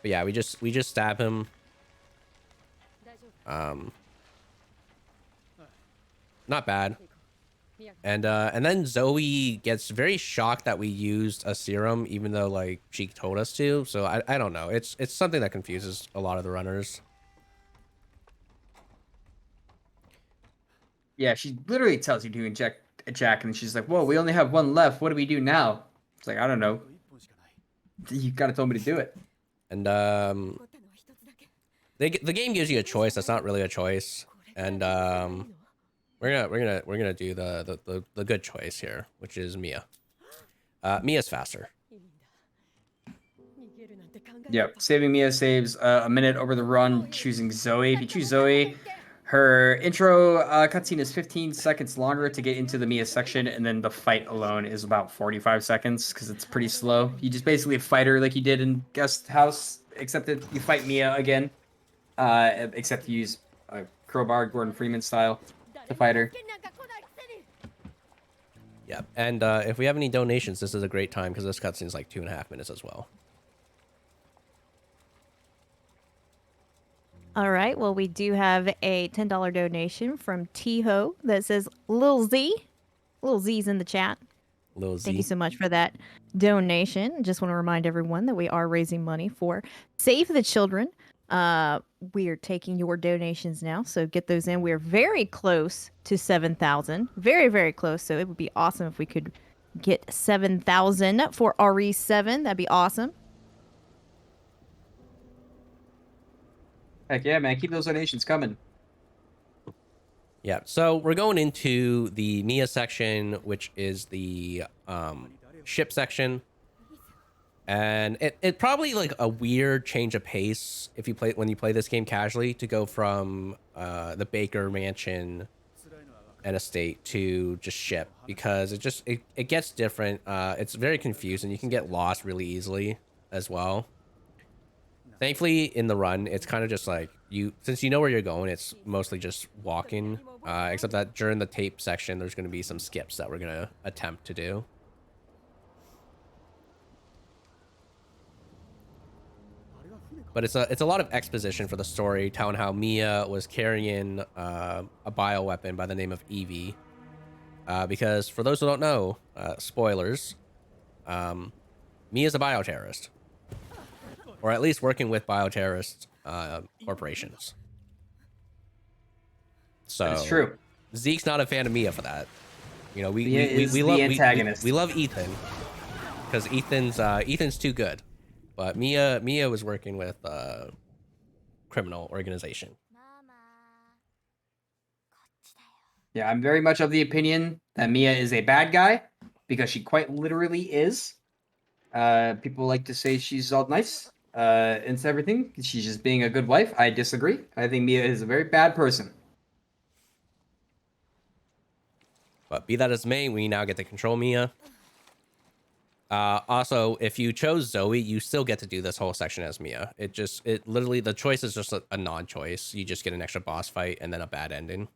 But yeah, we just stab him. Not bad. And then Zoe gets very shocked that we used a serum, even though like she told us to. So I don't know. It's something that confuses a lot of the runners. Yeah, she literally tells you to inject Jack, and she's like, "Whoa, we only have 1 left. What do we do now?" It's like, I don't know. You kind of told me to do it. And the game gives you a choice. That's not really a choice. And we're gonna do the good choice here, which is Mia. Mia's faster. Yep, saving Mia saves a minute over the run. Choosing Zoe. If you choose Zoe, her intro cutscene is 15 seconds longer to get into the Mia section, and then the fight alone is about 45 seconds because it's pretty slow. You just basically fight her like you did in Guest House, except that you fight Mia again. Except you use a crowbar, Gordon Freeman style, to fight her. Yep. And if we have any donations, this is a great time because this cutscene is like 2.5 minutes as well. All right. Well, we do have a $10 donation from T-Ho that says Lil Z. Lil Z's in the chat. Lil Z. Thank you so much for that donation. Just want to remind everyone that we are raising money for Save the Children. We are taking your donations now, so get those in. We are very close to 7,000. Very, very close. So it would be awesome if we could get 7,000 for RE7. That'd be awesome. Heck yeah, man. Keep those donations coming. Yeah, so we're going into the Mia section, which is the ship section. And it probably like a weird change of pace if you play when you play this game casually to go from the Baker Mansion and estate to just ship, because it gets different. It's very confusing. You can get lost really easily as well. Thankfully, in the run, it's kind of just like since you know where you're going, it's mostly just walking. Except that during the tape section, there's going to be some skips that we're going to attempt to do. But it's a lot of exposition for the story, telling how Mia was carrying a bioweapon by the name of Evie. Because for those who don't know, spoilers, Mia's a bioterrorist. Or at least working with bioterrorist corporations. So That's true. Zeke's not a fan of Mia for that. You know, we love the antagonist. we love Ethan because Ethan's too good, but Mia was working with criminal organization. Yeah, I'm very much of the opinion that Mia is a bad guy because she quite literally is. People like to say she's all nice and everything. She's just being a good wife. I disagree. I think Mia is a very bad person. But be that as may, we now get to control Mia. Also, if you chose Zoe, you still get to do this whole section as Mia. It literally, the choice is just a non-choice. You just get an extra boss fight and then a bad ending.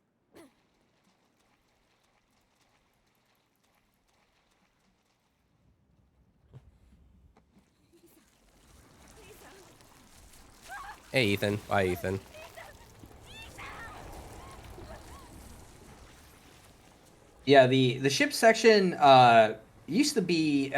Hey, Ethan. Bye, Ethan. Yeah, the ship section used to be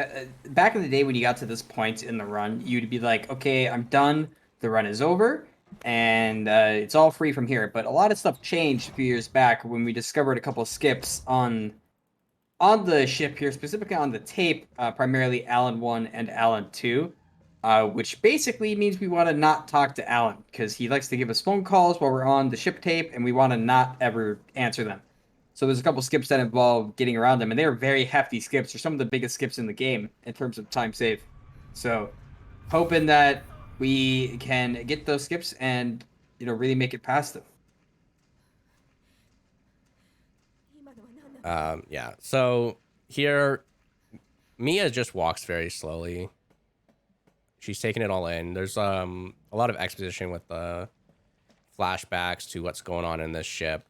back in the day when you got to this point in the run, you'd be like, okay, I'm done. The run is over, and it's all free from here. But a lot of stuff changed a few years back when we discovered a couple of skips on the ship here, specifically on the tape, primarily Alan 1 and Alan 2. Which basically means we want to not talk to Alan because he likes to give us phone calls while we're on the ship tape, and we want to not ever answer them. So there's a couple skips that involve getting around them, and they are very hefty skips. They're some of the biggest skips in the game in terms of time save. So hoping that we can get those skips and really make it past them. Yeah. So here, Mia just walks very slowly. She's taking it all in. There's a lot of exposition with flashbacks to what's going on in this ship.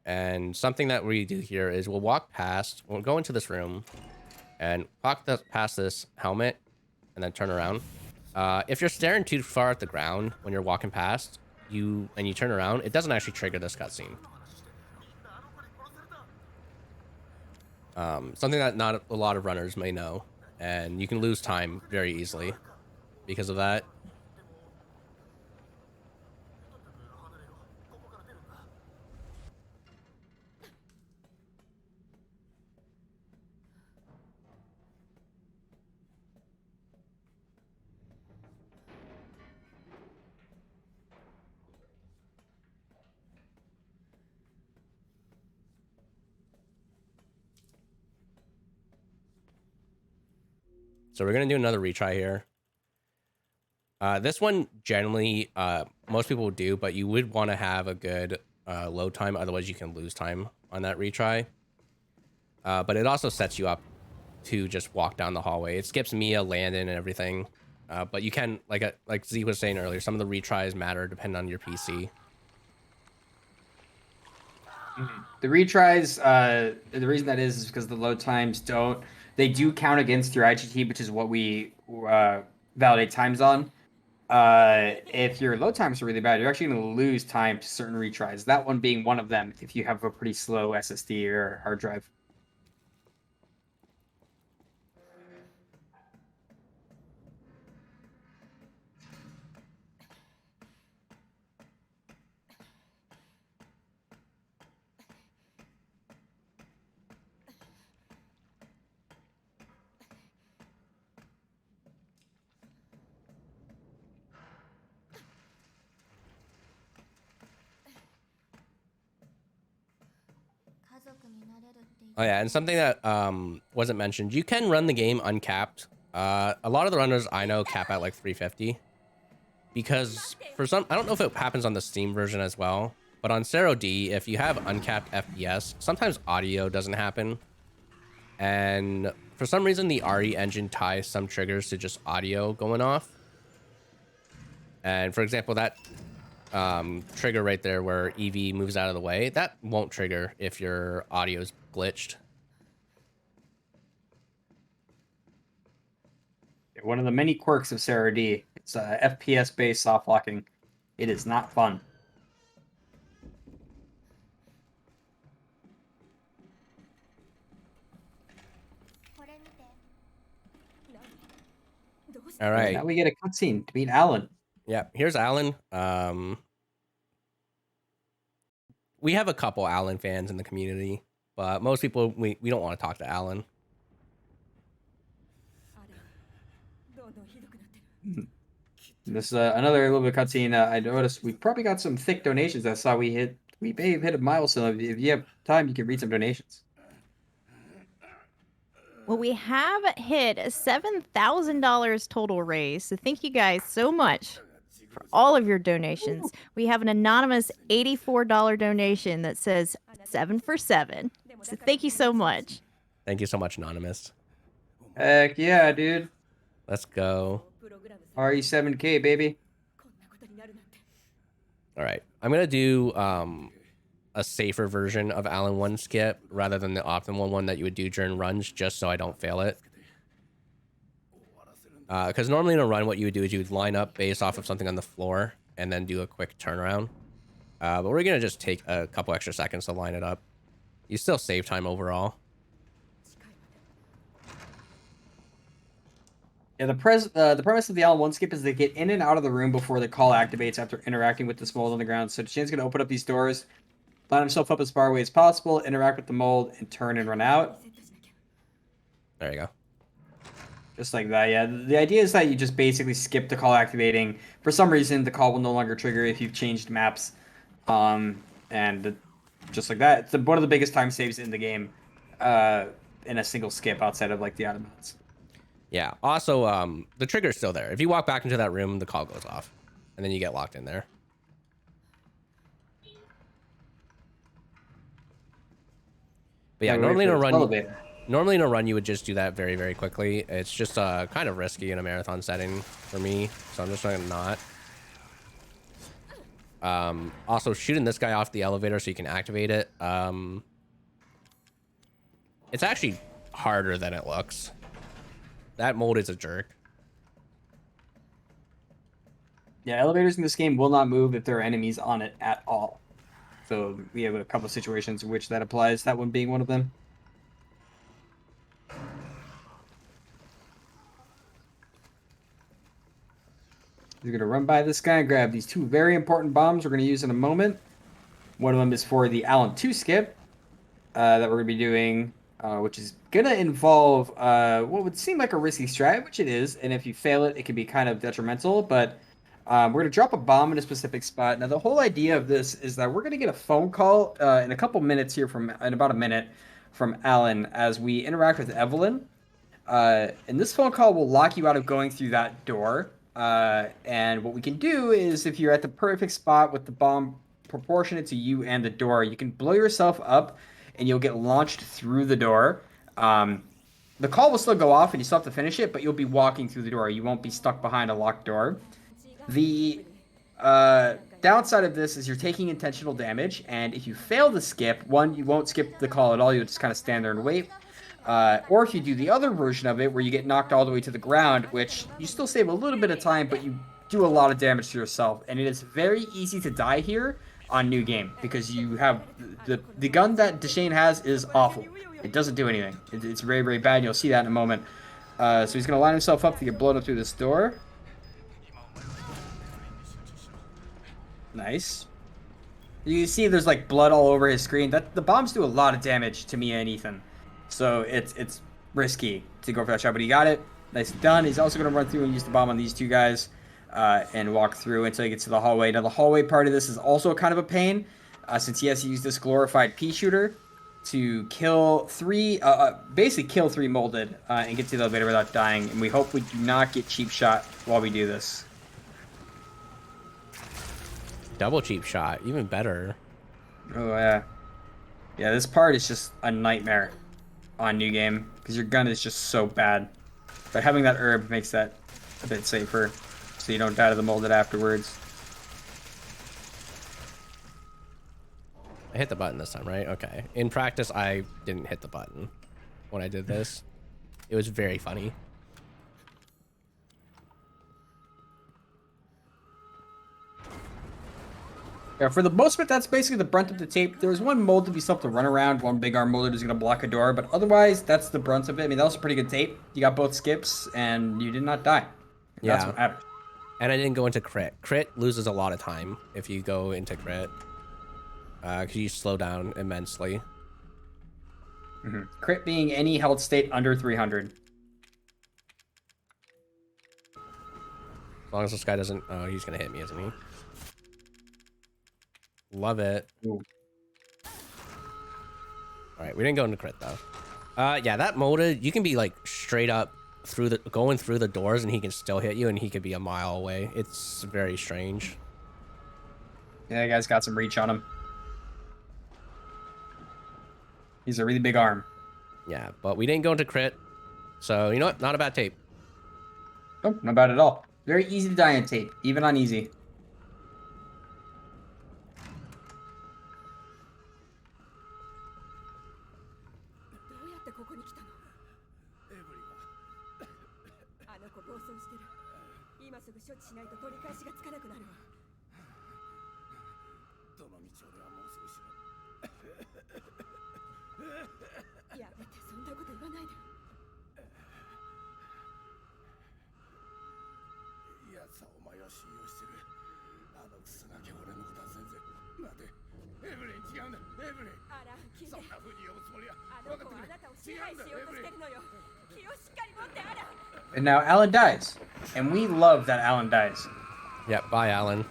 And something that we do here is we'll go into this room and walk past this helmet and then turn around. If you're staring too far at the ground when you're walking past, you turn around, it doesn't actually trigger this cutscene. Something that not a lot of runners may know, and you can lose time very easily because of that. So we're going to do another retry here. This one, generally, most people do, but you would want to have a good load time. Otherwise, you can lose time on that retry. But it also sets you up to just walk down the hallway. It skips Mia, Landon, and everything. But you can, like Z was saying earlier, some of the retries matter depending on your PC. The retries, the reason that is because the load times do count against your IGT, which is what we validate times on. if your load times are really bad, you're actually going to lose time to certain retries. That one being one of them if you have a pretty slow SSD or hard drive. Oh yeah, and something that wasn't mentioned, you can run the game uncapped. A lot of the runners I know cap at like 350 because for some, I don't know if it happens on the Steam version as well, but on Zero D, if you have uncapped FPS, sometimes audio doesn't happen. And for some reason, the RE engine ties some triggers to just audio going off. And for example, that trigger right there where EV moves out of the way, that won't trigger if your audio is glitched. One of the many quirks of Sarah D. It's FPS based soft locking. It is not fun. All right. Now we get a cutscene to meet Alan. Yeah, here's Alan. We have a couple Alan fans in the community, but most people, we don't want to talk to Alan. This is another little bit of cutscene. I noticed we probably got some thick donations. I saw we may have hit a milestone. If you have time, you can read some donations. Well, we have hit $7,000 total raise. So thank you guys so much for all of your donations. We have an anonymous $84 donation that says 7 for 7. So thank you so much. Thank you so much, Anonymous. Heck yeah, dude. Let's go. RE7K, baby. All right. I'm going to do a safer version of Alan 1 skip rather than the optimal one that you would do during runs, just so I don't fail it. Because normally in a run, what you would do is you would line up based off of something on the floor and then do a quick turnaround. But we're going to just take a couple extra seconds to line it up. You still save time overall. Yeah, the premise of the Alan 1 skip is they get in and out of the room before the call activates after interacting with this mold on the ground. So Shane's going to open up these doors, line himself up as far away as possible, interact with the mold, and turn and run out. There you go. Just like that, yeah. The idea is that you just basically skip the call activating. For some reason, the call will no longer trigger if you've changed maps. And just like that. It's one of the biggest time saves in the game in a single skip outside of like the auto modes. Yeah. Also, the trigger's still there. If you walk back into that room, the call goes off, and then you get locked in there. But yeah, normally in a run, you would just do that very, very quickly. It's just kind of risky in a marathon setting for me, so I'm just going to not. Also, shooting this guy off the elevator so you can activate it. It's actually harder than it looks. That mold is a jerk. Yeah, elevators in this game will not move if there are enemies on it at all. So we have a couple of situations in which that applies, that one being one of them. We're going to run by this guy and grab these two very important bombs we're going to use in a moment. One of them is for the Alan 2 skip that we're going to be doing, which is going to involve what would seem like a risky strat, which it is. And if you fail it, it can be kind of detrimental. But we're going to drop a bomb in a specific spot. Now, the whole idea of this is that we're going to get a phone call in a couple minutes here in about a minute from Alan as we interact with Evelyn. And this phone call will lock you out of going through that door. And what we can do is if you're at the perfect spot with the bomb proportionate to you and the door, you can blow yourself up and you'll get launched through the door. The call will still go off and you still have to finish it, but you'll be walking through the door. You won't be stuck behind a locked door. The downside of this is you're taking intentional damage, and if you fail the skip, one, you won't skip the call at all. You'll just kind of stand there and wait. Or if you do the other version of it where you get knocked all the way to the ground, which you still save a little bit of time, but you do a lot of damage to yourself, and it is very easy to die here on new game because you have the gun that Deschain has is awful. It doesn't do anything. It's very, very bad. You'll see that in a moment. So he's gonna line himself up to get blown up through this door. Nice. You see there's like blood all over his screen. The bombs do a lot of damage to Mia and Ethan. So it's risky to go for that shot, but he got it. Nice done. He's also going to run through and use the bomb on these two guys and walk through until he gets to the hallway. Now the hallway part of this is also kind of a pain since he has to use this glorified pea shooter to kill basically kill three molded and get to the elevator without dying. And we hope we do not get cheap shot while we do this. Double cheap shot, even better. Oh yeah. Yeah, this part is just a nightmare on new game because your gun is just so bad. But having that herb makes that a bit safer so you don't die to the molded afterwards. I hit the button this time, right? Okay. In practice, I didn't hit the button when I did this. It was very funny. Yeah, for the most part, that's basically the brunt of the tape. There was one mold that we still have to run around. One big arm molded is going to block a door. But otherwise, that's the brunt of it. I mean, that was a pretty good tape. You got both skips, and you did not die. Yeah. That's what matters. And I didn't go into crit. Crit loses a lot of time if you go into crit. Because you slow down immensely. Mm-hmm. Crit being any health state under 300. As long as this guy doesn't... Oh, he's going to hit me, isn't he? Love it. Ooh. All right, we didn't go into crit though. Yeah, that molded, you can be like straight up through going through the doors and he can still hit you and he could be a mile away. It's very strange. Yeah, that guy's got some reach on him. He's a really big arm. Yeah, but we didn't go into crit. So, you know what? Not a bad tape. Nope, not bad at all. Very easy to die on tape, even on easy. And now Alan dies. And we love that Alan dies. Yeah, bye, Alan.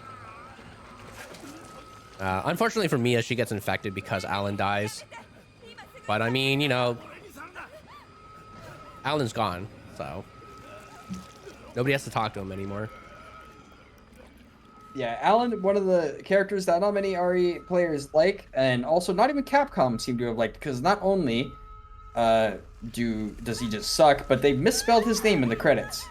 Unfortunately for Mia, she gets infected because Alan dies. But I mean, you know, Alan's gone, so nobody has to talk to him anymore. Yeah, Alan, one of the characters that not many RE players like, and also not even Capcom seem to have liked, because not only does he just suck, but they misspelled his name in the credits.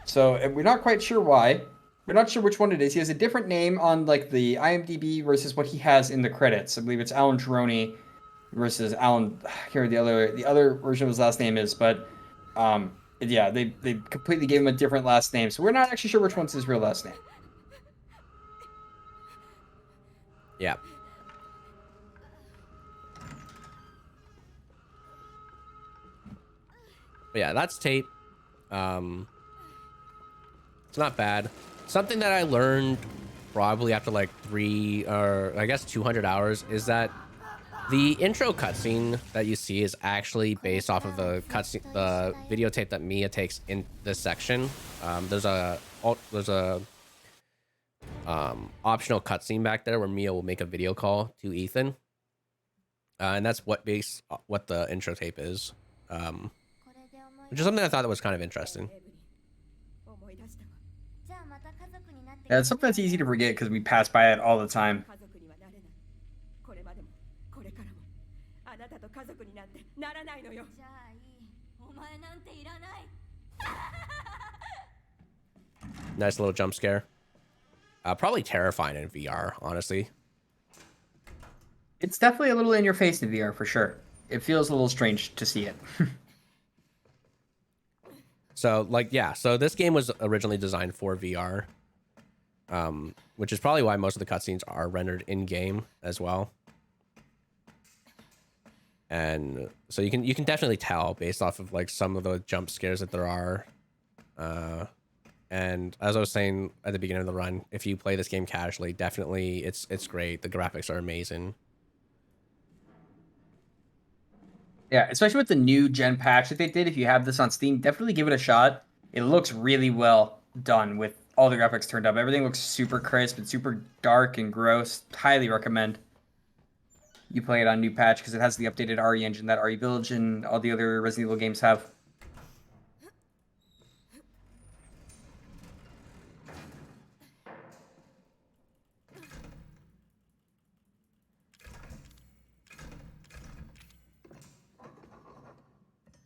So we're not quite sure why. We're not sure which one it is. He has a different name on like the IMDb versus what he has in the credits. I believe it's Alan Troni versus Alan. I can't remember the other version of his last name is, but yeah, they completely gave him a different last name. So we're not actually sure which one's his real last name. Yeah. But yeah, that's tape. It's not bad. Something that I learned probably after like 200 hours is that the intro cutscene that you see is actually based off of the videotape that Mia takes in this section. There's a optional cutscene back there where Mia will make a video call to Ethan, and that's what the intro tape is, which is something I thought that was kind of interesting. Yeah, it's something that's easy to forget because we pass by it all the time. Nice little jump scare. Probably terrifying in VR, honestly. It's definitely a little in your face in VR for sure. It feels a little strange to see it. So like, yeah, so this game was originally designed for VR, which is probably why most of the cutscenes are rendered in game as well. And so you can definitely tell based off of like some of the jump scares that there are. And as I was saying at the beginning of the run, if you play this game casually, definitely it's great. The graphics are amazing. Yeah, especially with the new gen patch that they did. If you have this on Steam, definitely give it a shot. It looks really well done with all the graphics turned up. Everything looks super crisp and super dark and gross. Highly recommend you play it on new patch because it has the updated RE engine that RE Village and all the other Resident Evil games have.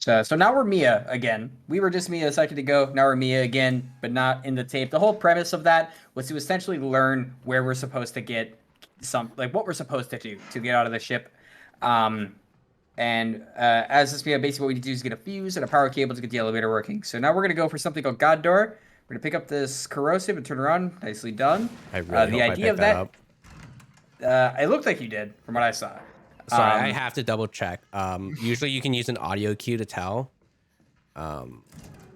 So now we're Mia again. We were just Mia a second ago. Now we're Mia again, but not in the tape. The whole premise of that was to essentially learn where we're supposed to get what we're supposed to do to get out of the ship. As this Mia, basically what we need to do is get a fuse and a power cable to get the elevator working. So now we're going to go for something called God Door. We're going to pick up this corrosive and turn around. Nicely done. I really the hope idea I picked that up. It looked like you did from what I saw. Sorry, I have to double check. Usually you can use an audio cue to tell. But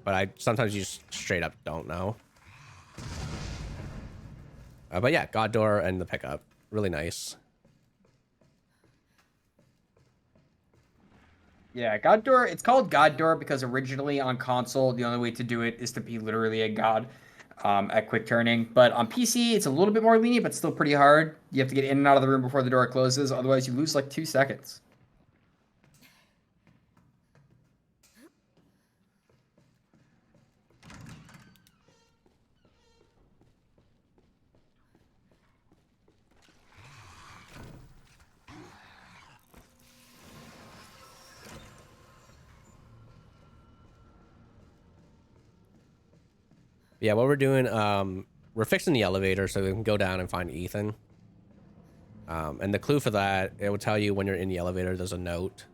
I sometimes you just straight up don't know. But yeah, God Door and the pickup. Really nice. Yeah, God Door, it's called God Door because originally on console, the only way to do it is to be literally a god at quick turning. But on PC, it's a little bit more lenient, but still pretty hard. You have to get in and out of the room before the door closes. Otherwise, you lose like 2 seconds. Yeah, what we're doing, we're fixing the elevator so we can go down and find Ethan. And the clue for that, it will tell you when you're in the elevator, there's a note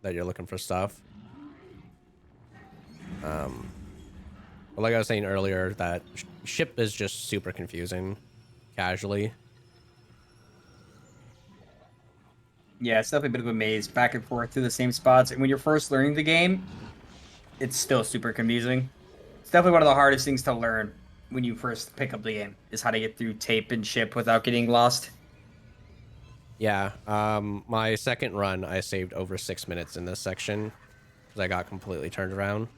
that you're looking for stuff. But like I was saying earlier, that ship is just super confusing casually. Yeah, it's definitely a bit of a maze, back and forth through the same spots. And when you're first learning the game, it's still super confusing. It's definitely one of the hardest things to learn when you first pick up the game, is how to get through tape and ship without getting lost. Yeah, my second run, I saved over 6 minutes in this section because I got completely turned around.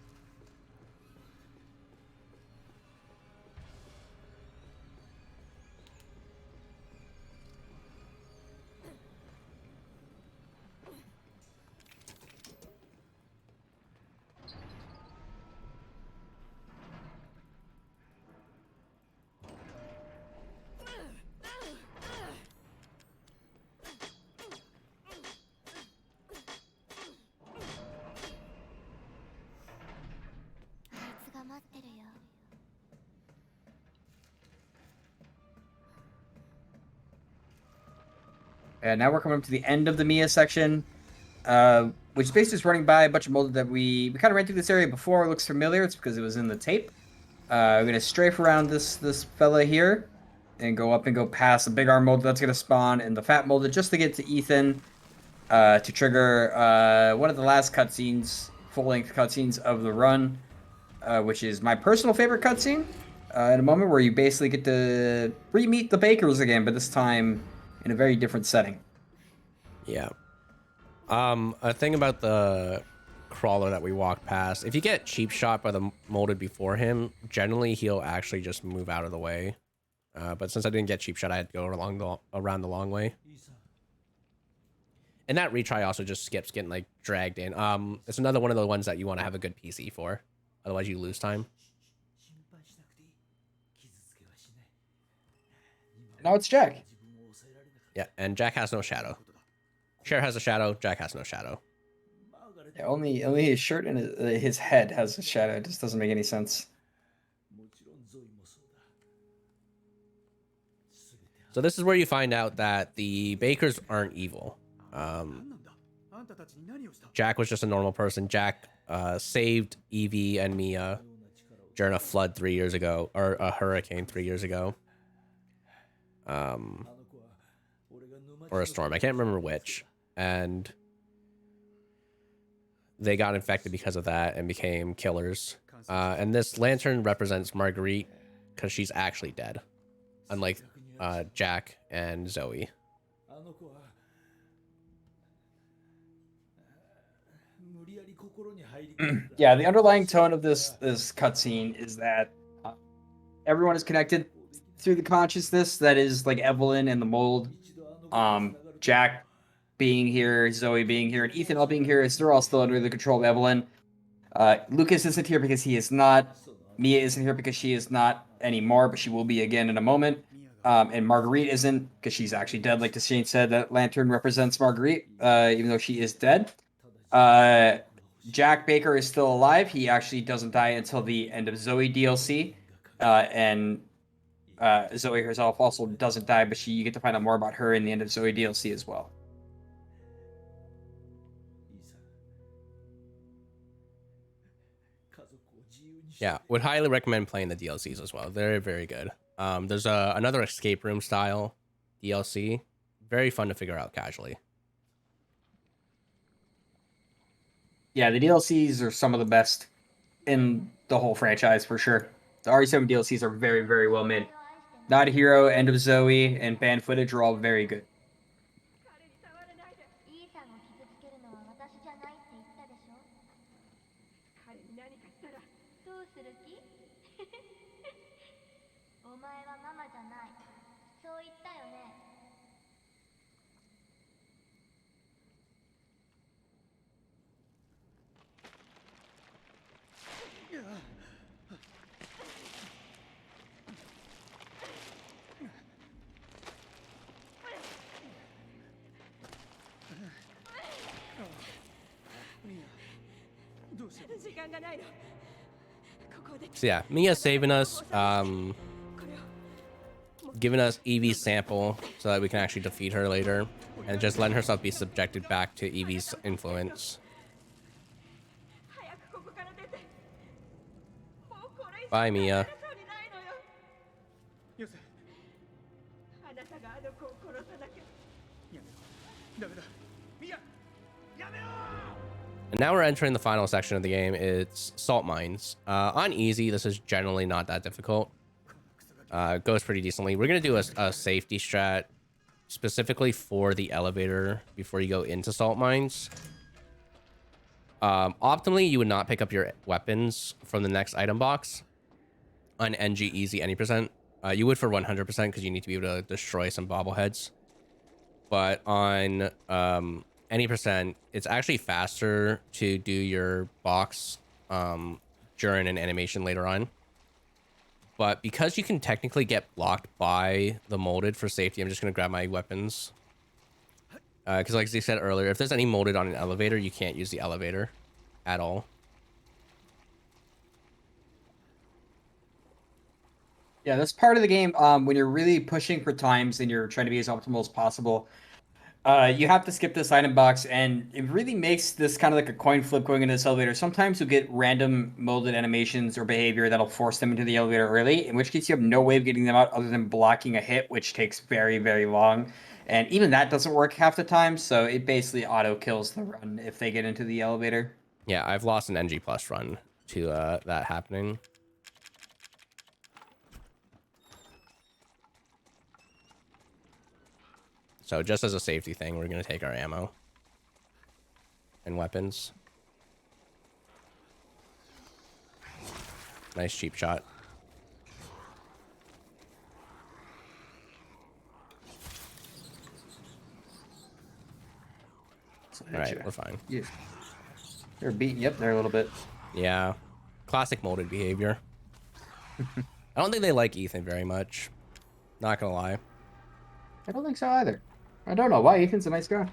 And now we're coming up to the end of the Mia section, which basically is running by a bunch of molded that we kind of ran through this area before. It looks familiar. It's because it was in the tape. We're going to strafe around this fella here and go up and go past the big arm molded that's going to spawn and the fat molded just to get to Ethan to trigger one of the last cutscenes, full-length cutscenes of the run, which is my personal favorite cutscene in a moment where you basically get to re-meet the Bakers again, but this time in a very different setting. Yeah. A thing about the crawler that we walked past, if you get cheap shot by the molded before him, generally he'll actually just move out of the way. But since I didn't get cheap shot, I had to go around the long way. And that retry also just skips getting like dragged in. It's another one of the ones that you want to have a good PC for, otherwise you lose time. Now it's Jack. Yeah, and Jack has no shadow. Cher has a shadow. Jack has no shadow. Yeah, only his shirt and his head has a shadow. It just doesn't make any sense. So this is where you find out that the Bakers aren't evil. Jack was just a normal person. Jack saved Evie and Mia during a flood 3 years ago, or a hurricane 3 years ago. Or a storm. I can't remember which. And they got infected because of that and became killers. And this lantern represents Marguerite because she's actually dead, unlike Jack and Zoe. Yeah, the underlying tone of this cutscene is that everyone is connected through the consciousness that is like Evelyn and the mold. Jack being here, Zoe being here, and Ethan all being here, is they're all still under the control of Evelyn. Lucas isn't here because he is not. Mia isn't here because she is not anymore, but she will be again in a moment. And Marguerite isn't because she's actually dead. Like Deschain said, that lantern represents Marguerite, even though she is dead. Jack Baker is still alive. He actually doesn't die until the end of Zoe DLC. And Zoe herself also doesn't die, but you get to find out more about her in the end of Zoe DLC as well. Yeah, would highly recommend playing the DLCs as well. They're very good. There's another escape room style DLC. Very fun to figure out casually. Yeah, the DLCs are some of the best in the whole franchise for sure. The RE7 DLCs are very, very well made. Not a Hero, End of Zoe, and Banned Footage are all very good. 彼に触らないで。イーサンを傷つけるのは私じゃないって言ったでしょ。彼に何かしたらどうする気？お前はママじゃない。そう言ったよね。時間がないの。ここで。 So yeah, Mia saving us, giving us Evie's sample so that we can actually defeat her later, and just letting herself be subjected back to Evie's influence. Bye, Mia. よせ。あなたがあの子を殺さなきゃ。やめろ。ダメだ。ミヤ、やめろ。 And now we're entering the final section of the game. It's salt mines. On easy, this is generally not that difficult. It goes pretty decently. We're going to do a safety strat specifically for the elevator before you go into salt mines. Optimally, you would not pick up your weapons from the next item box on NG easy any percent. You would for 100% because you need to be able to destroy some bobbleheads. But on any percent, it's actually faster to do your box during an animation later on. But because you can technically get blocked by the molded for safety, I'm just going to grab my weapons. Because like I said earlier, if there's any molded on an elevator, you can't use the elevator at all. Yeah, that's part of the game. When you're really pushing for times and you're trying to be as optimal as possible, you have to skip this item box, and it really makes this kind of like a coin flip going into this elevator. Sometimes you'll get random molded animations or behavior that'll force them into the elevator early, in which case you have no way of getting them out other than blocking a hit, which takes very, very long. And even that doesn't work half the time, so it basically auto kills the run if they get into the elevator. Yeah, I've lost an NG plus run to that happening. So just as a safety thing, we're going to take our ammo and weapons. Nice cheap shot. All right, we're fine. Yeah. They're beating you up there a little bit. Yeah. Classic molded behavior. I don't think they like Ethan very much. Not going to lie. I don't think so either. I don't know why. Ethan's a nice guy.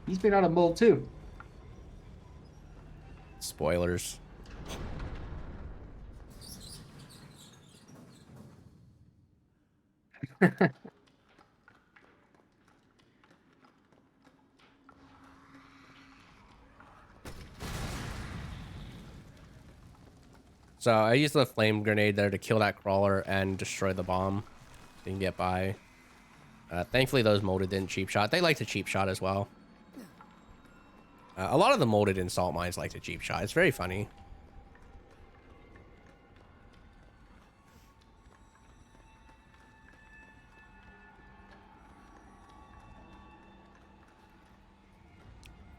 He's been out of mold too. Spoilers. So I used the flame grenade there to kill that crawler and destroy the bomb. So you can get by. Thankfully, those molded didn't cheap shot. They like to cheap shot as well. A lot of the molded in salt mines like to cheap shot. It's very funny.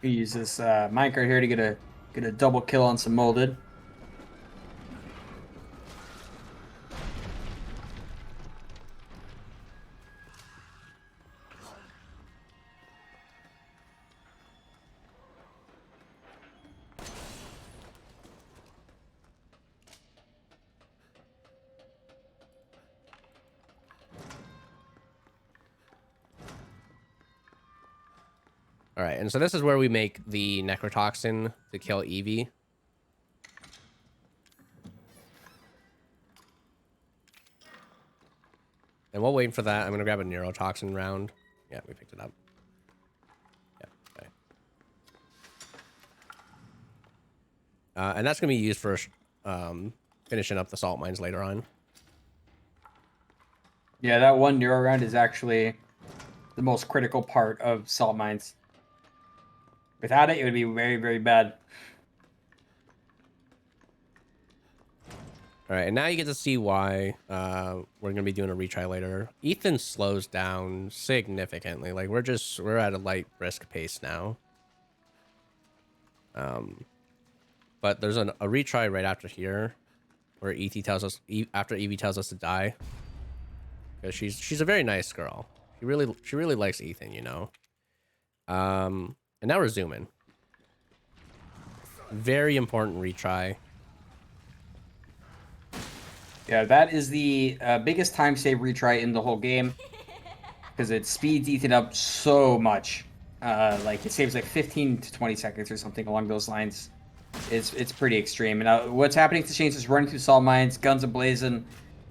We use this minecart here to get a double kill on some molded. All right, and so this is where we make the necrotoxin to kill Eevee. And while waiting for that, I'm going to grab a neurotoxin round. Yeah, we picked it up. Yeah, okay. And that's going to be used for finishing up the salt mines later on. Yeah, that one neuro round is actually the most critical part of salt mines. Without it, it would be very, very bad. All right, and now you get to see why we're going to be doing a retry later. Ethan slows down significantly. Like, we're at a light, brisk pace now. But there's a retry right after here where after Evie tells us to die. Because she's a very nice girl. She really likes Ethan, you know. And now we're zooming. Very important retry. Yeah, that is the biggest time save retry in the whole game. Because it speeds Ethan up so much. Like, it saves like 15 to 20 seconds or something along those lines. It's pretty extreme. And what's happening to Shane's is running through salt mines, guns ablazing,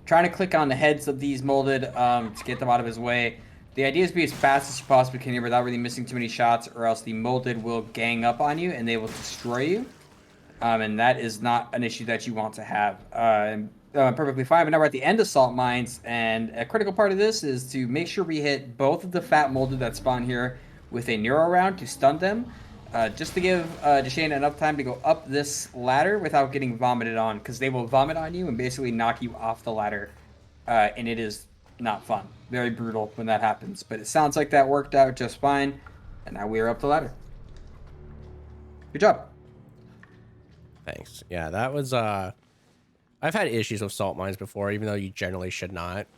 trying to click on the heads of these molded to get them out of his way. The idea is to be as fast as you possibly can here without really missing too many shots, or else the molded will gang up on you and they will destroy you. And that is not an issue that you want to have. Perfectly fine, but now we're at the end of salt mines, and a critical part of this is to make sure we hit both of the fat molded that spawn here with a neuro round to stun them, just to give Deschain enough time to go up this ladder without getting vomited on, because they will vomit on you and basically knock you off the ladder, and it is not fun. Very brutal when that happens, but it sounds like that worked out just fine, and now we are up the ladder. Good job. Thanks. Yeah, that was I've had issues with salt mines before, even though you generally should not.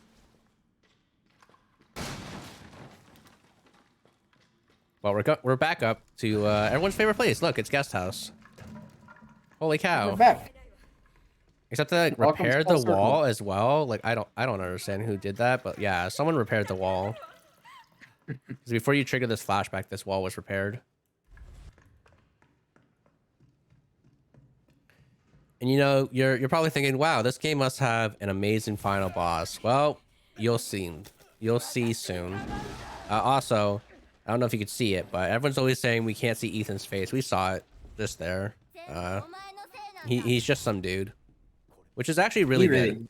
Well, we're back up to everyone's favorite place. Look, it's Guest House. Holy cow. We're back. Except to like, Welcome repair to the full circle. wall as well. Like I don't understand who did that, but yeah, someone repaired the wall. 'Cause before you trigger this flashback, this wall was repaired. And you know, you're probably thinking, wow, this game must have an amazing final boss. Well, you'll see. You'll see soon. Also, I don't know if you could see it, but everyone's always saying we can't see Ethan's face. We saw it just there. He's just some dude. Which is actually really good.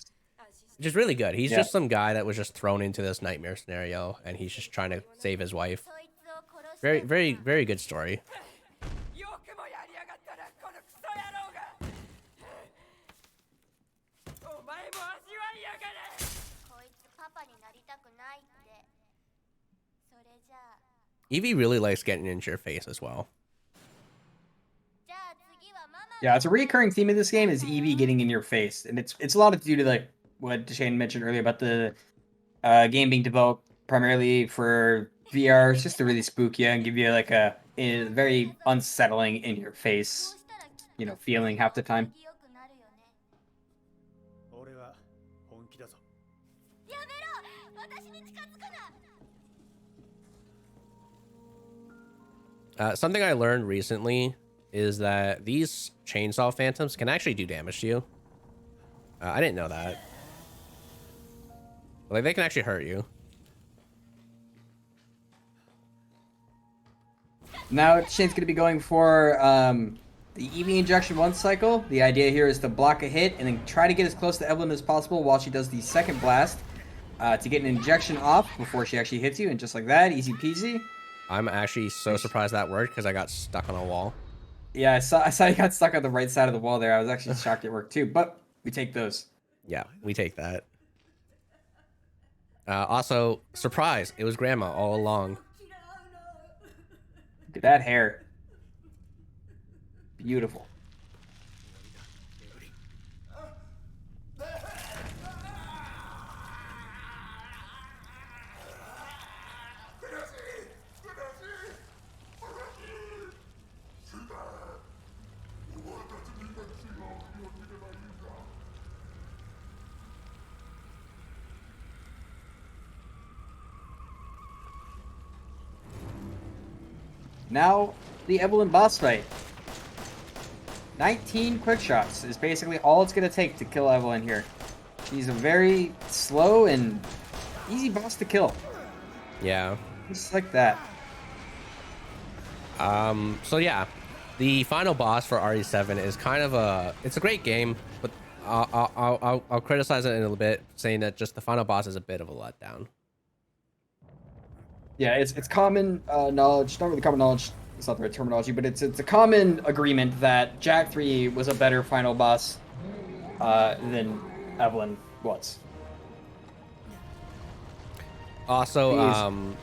Which is really good. He's just some guy that was just thrown into this nightmare scenario, and he's just trying to save his wife. Very, very, very good story. Eevee really likes getting into your face as well. Yeah, it's a recurring theme in this game is Eevee getting in your face, and it's a lot to do to like what Deschain mentioned earlier about the game being developed primarily for VR. It's just to really spook you and give you like a very unsettling in your face, you know, feeling half the time. Something I learned recently is that these chainsaw phantoms can actually do damage to you. I didn't know that. Like, they can actually hurt you. Now Shane's going to be going for The EV injection 1 cycle, the idea here is to block a hit and then try to get as close to Evelyn as possible while she does the second blast to get an injection off before she actually hits you, and just like that, easy peasy. I'm actually so surprised that worked because I got stuck on a wall. Yeah, I saw you got stuck on the right side of the wall there. I was actually shocked it worked too, but we take those. Yeah, we take that. Also, surprise, it was Grandma all along. Look at that hair. Beautiful. Now, the Evelyn boss fight. 19 quick shots is basically all it's going to take to kill Evelyn here. She's a very slow and easy boss to kill. Yeah. Just like that. So yeah, the final boss for RE7 is kind of it's a great game, but I'll criticize it in a little bit, saying that just the final boss is a bit of a letdown. Yeah, it's common knowledge, not really common knowledge, it's not the right terminology, but it's a common agreement that Jack 3 was a better final boss than Evelyn was. Also,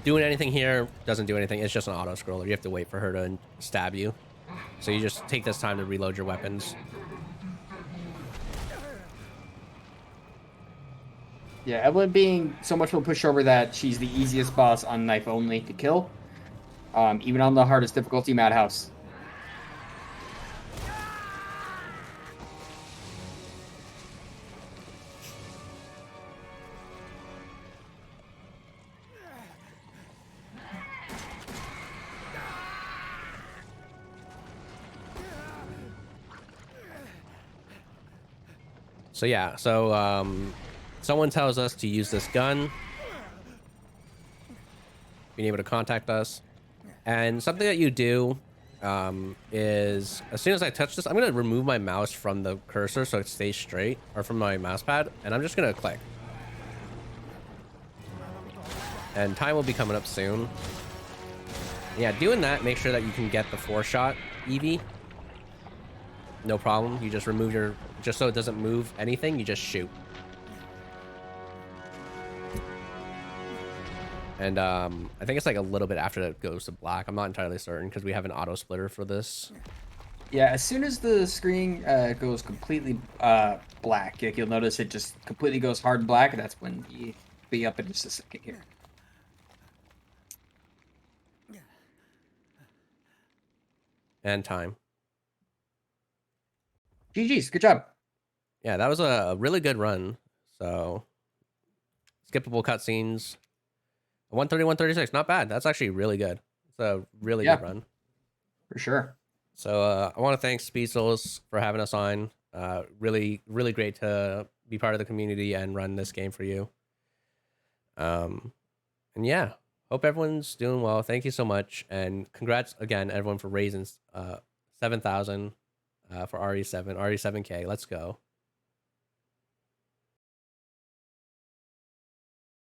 doing anything here doesn't do anything. It's just an auto scroller. You have to wait for her to stab you. So you just take this time to reload your weapons. Yeah, Evelyn being so much of a pushover that she's the easiest boss on knife only to kill. Even on the hardest difficulty Madhouse. So yeah, someone tells us to use this gun, being able to contact us, and something that you do is as soon as I touch this, I'm gonna remove my mouse from the cursor so it stays straight, or from my mouse pad, and I'm just gonna click. And time will be coming up soon. Yeah, doing that, make sure that you can get the 4-shot EV. No problem. You just remove your, just so it doesn't move anything, you just shoot. And I think it's like a little bit after it goes to black. I'm not entirely certain because we have an auto splitter for this. Yeah, as soon as the screen goes completely black, you'll notice it just completely goes hard black. That's when you be up in just a second here. And time. GG's, good job. Yeah, that was a really good run. So, skippable cutscenes. 130, 136, not bad. That's actually really good. It's a really good run. For sure. So, I want to thank Speed Souls for having us on. Really, really great to be part of the community and run this game for you. And yeah, hope everyone's doing well. Thank you so much. And congrats again, everyone, for raising 7,000 for RE7, RE7K. Let's go.